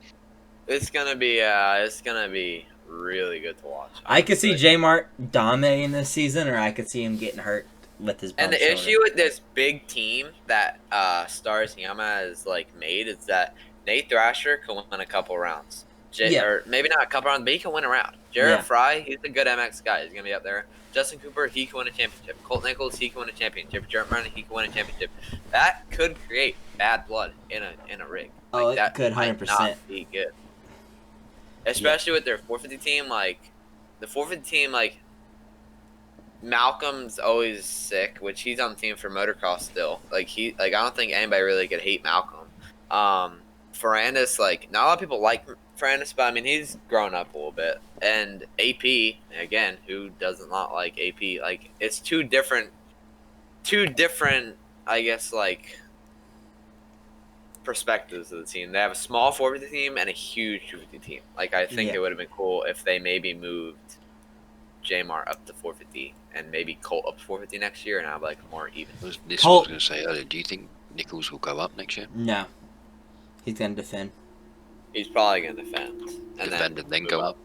It's gonna be really good to watch. I could see J Mart dominating this season, or I could see him getting hurt with his bum And the shoulder. issue with this big team that Stars Yamaha has, like, made is that Nate Thrasher can win a couple rounds. Or maybe not a couple rounds, but he can win a round. Jared Yeah. Fry, he's a good MX guy. He's gonna be up there. Justin Cooper, he can win a championship. Colt Nichols, he can win a championship. Jared Martin, he can win a championship. That could create bad blood in a rig. Oh, it that could, might 100%. not be good. Especially with their 450 team, like the 450 team, like Malcolm's always sick, which he's on the team for motocross still. Like I don't think anybody really could hate Malcolm. Ferrandis, like not a lot of people like Ferrandis, but I mean he's grown up a little bit. And AP, again, who does not like AP? Like it's two different, I guess, like perspectives of the team. They have a small 450 team and a huge 250 team. Like I think it would have been cool if they maybe moved Jamar up to 450 and maybe Colt up to 450 next year and have like more even. This is what I was going to say earlier. Do you think Nichols will go up next year? No. He's going to defend. He's probably going to defend. And then go up?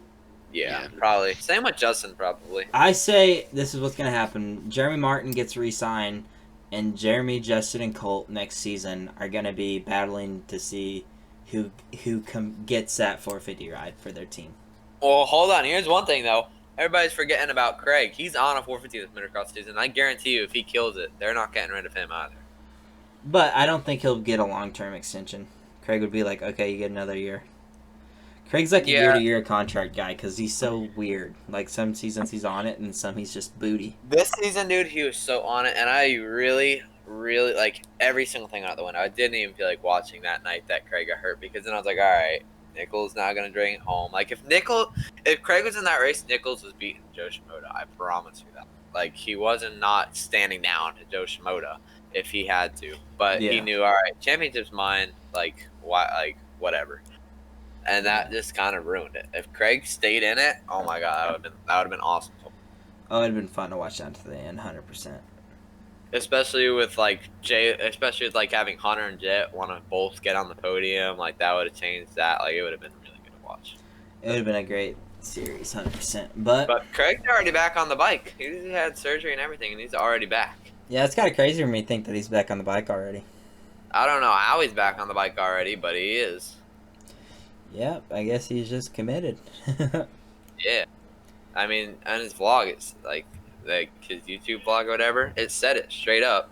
Yeah, probably. Same with Justin, probably. I say this is what's going to happen. Jeremy Martin gets re-signed, and Jeremy, Justin, and Colt next season are going to be battling to see who gets that 450 ride for their team. Well, hold on. Here's one thing, though. Everybody's forgetting about Craig. He's on a 450 this motocross season. I guarantee you if he kills it, they're not getting rid of him either. But I don't think he'll get a long-term extension. Craig would be like, okay, you get another year. Craig's like a year-to-year contract guy because he's so weird. Like, some seasons he's on it, and some he's just booty. This season, dude, he was so on it, and I really, like, every single thing out the window. I didn't even feel like watching that night that Craig got hurt because then I was like, all right, Nichols not going to bring it home. Like, if Craig was in that race, Nichols was beating Joe Shimoda. I promise you that. Like, he wasn't not standing down to Joe Shimoda if he had to. But he knew, all right, championship's mine. Like, why? Like, whatever. And that just kind of ruined it. If Craig stayed in it, oh my god, that would have been awesome. Oh, it'd have been fun to watch that to the end, 100%. Especially with having Hunter and Jet want to both get on the podium, like that would have changed that. Like it would have been really good to watch. It would have been a great series, 100%. But Craig's already back on the bike. He had surgery and everything, and he's already back. Yeah, it's kind of crazy for me to think that he's back on the bike already. I don't know how he's back on the bike already, but he is. Yep, I guess he's just committed. Yeah. I mean, on his vlog, it's like his YouTube vlog or whatever, it said it straight up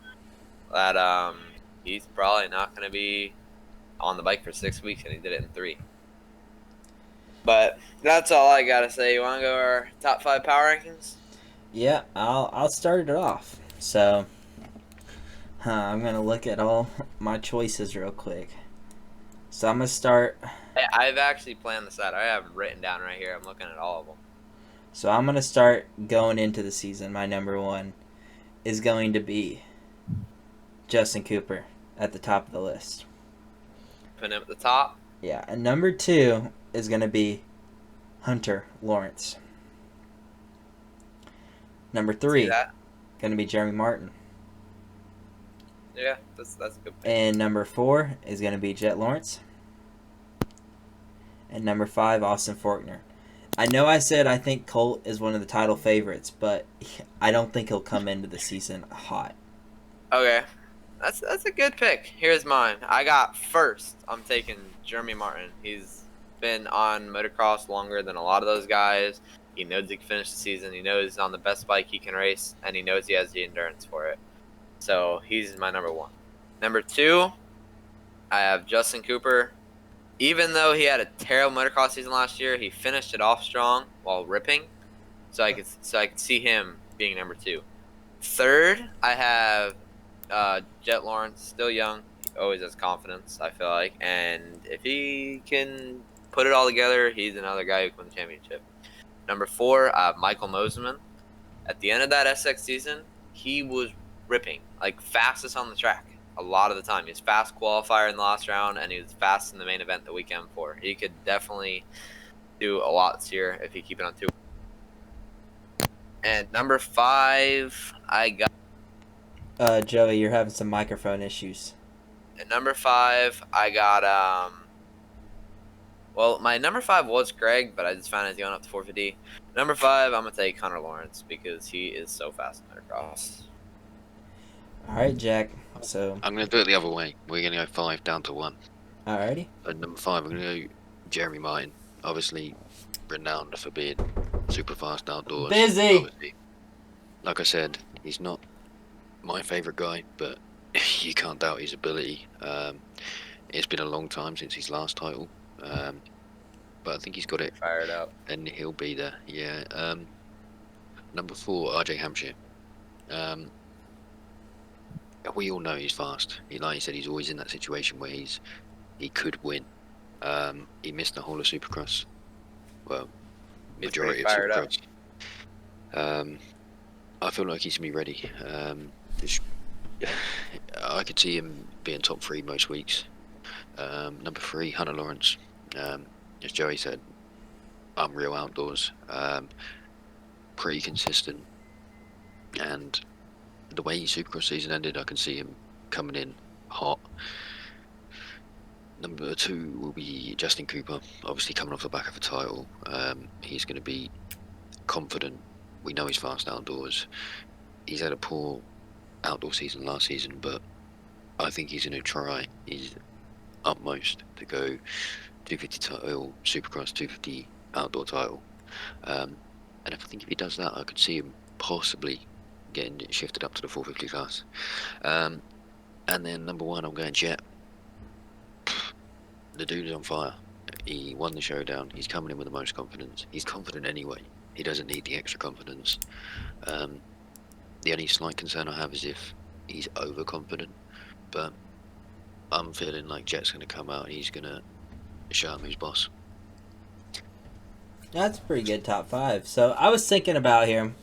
that he's probably not going to be on the bike for 6 weeks, and he did it in 3. But that's all I got to say. You want to go our top 5 power rankings? Yeah, I'll start it off. So, I'm going to look at all my choices real quick. So I'm going to start... Hey, I've actually planned this out. I have them written down right here. I'm looking at all of them. So I'm going to start going into the season. My number 1 is going to be Justin Cooper at the top of the list. Put him at the top? Yeah, and number 2 is going to be Hunter Lawrence. Number 3, going to be Jeremy Martin. Yeah, that's a good pick. And number 4 is going to be Jet Lawrence. And number 5, Austin Faulkner. I know I said I think Colt is one of the title favorites, but I don't think he'll come into the season hot. Okay. That's a good pick. Here's mine. I got first. I'm taking Jeremy Martin. He's been on motocross longer than a lot of those guys. He knows he can finish the season. He knows he's on the best bike he can race, and he knows he has the endurance for it. So he's my number 1. Number 2, I have Justin Cooper. Even though he had a terrible motocross season last year, he finished it off strong while ripping. So I could see him being number 2. Third, I have Jet Lawrence, still young. He always has confidence, I feel like. And if he can put it all together, he's another guy who can win the championship. Number 4, Michael Mosiman. At the end of that SX season, he was ripping, like fastest on the track a lot of the time. He was fast qualifier in the last round, and he was fast in the main event the weekend before. He could definitely do a lot this year if he keep it on 2. And number 5, I got... Joey, you're having some microphone issues. At number 5, I got... Well, my number 5 was Greg, but I just found out he's going up to 450. Number 5, I'm going to take Hunter Lawrence because he is so fast in motocross. All right, Jack. So I'm going to do it the other way. We're going to go 5 down to 1. Alrighty. At number 5, we're going to go Jeremy Martin. Obviously, renowned for being super fast outdoors. Busy. Obviously. Like I said, he's not my favourite guy, but you can't doubt his ability. It's been a long time since his last title, but I think he's got it, Fired up. and he'll be there. Yeah. Number 4, RJ Hampshire. We all know he's fast. Like you said, he's always in that situation where he could win. He missed the whole of Supercross. Well, majority of fired up. Supercross. I feel like he's gonna be ready. I could see him being top 3 most weeks. Number 3, Hunter Lawrence. As Joey said, unreal outdoors. Pretty consistent, and the way his Supercross season ended, I can see him coming in hot. Number 2 will be Justin Cooper, obviously coming off the back of a title. He's going to be confident. We know he's fast outdoors. He's had a poor outdoor season last season, but I think he's going to try his utmost to go 250 title, Supercross 250 outdoor title. And I think if he does that, I could see him possibly getting shifted up to the 450 class. And then number 1, I'm going Jet. The dude is on fire. He won the showdown. He's coming in with the most confidence. He's confident anyway. He doesn't need the extra confidence. The only slight concern I have is if he's overconfident. But I'm feeling like Jet's going to come out and he's going to show him who's boss. That's a pretty good top 5. So I was thinking about here,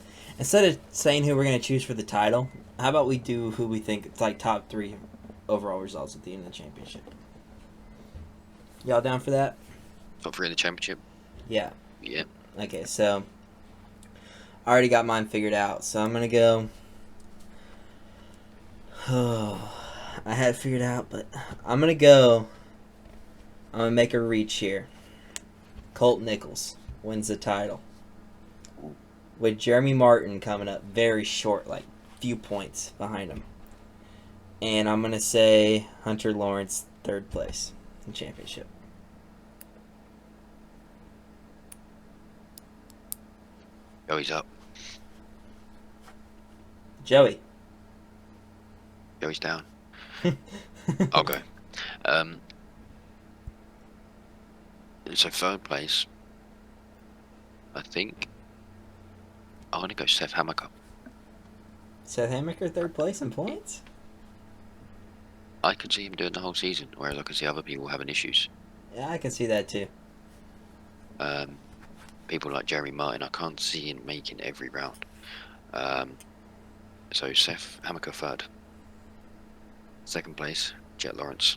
instead of saying who we're going to choose for the title, how about we do who we think it's like top 3 overall results at the end of the championship? Y'all down for that? Top 3 in the championship? Yeah. Yeah. Okay, so I already got mine figured out. So I'm going to go... I had it figured out, but I'm going to make a reach here. Colt Nichols wins the title, with Jeremy Martin coming up very short, like few points behind him. And I'm going to say Hunter Lawrence 3rd place in championship. Joey's up. Joey. Joey's down. I'll go. So 3rd place, I think I want to go Seth Hammaker. Seth Hammaker 3rd place in points? I could see him doing the whole season, whereas I can see other people having issues. Yeah, I can see that too. People like Jeremy Martin, I can't see him making every round. So Seth Hammaker 3rd. 2nd place, Jet Lawrence.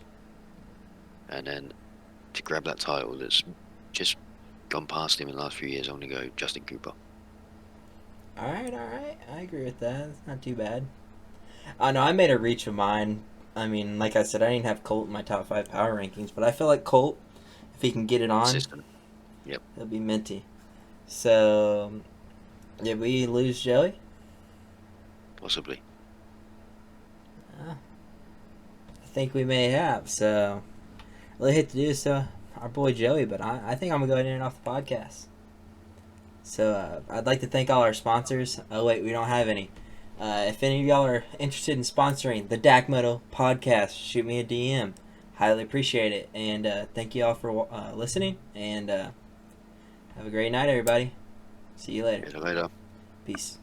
And then to grab that title that's just gone past him in the last few years, I'm going to go Justin Cooper. Alright. I agree with that. It's not too bad. No, I made a reach of mine. I mean, like I said, I didn't have Colt in my top 5 power rankings, but I feel like Colt, if he can get it on, Consistent. Yep. He'll be minty. So, did we lose Joey? Possibly. I think we may have. So, I really hate to do this to our boy Joey, but I think I'm going to go ahead and end off the podcast. So, I'd like to thank all our sponsors. Oh, wait, we don't have any. If any of y'all are interested in sponsoring the DakMoto Podcast, shoot me a DM. Highly appreciate it. And thank you all for listening. And have a great night, everybody. See you later. See you later. Peace.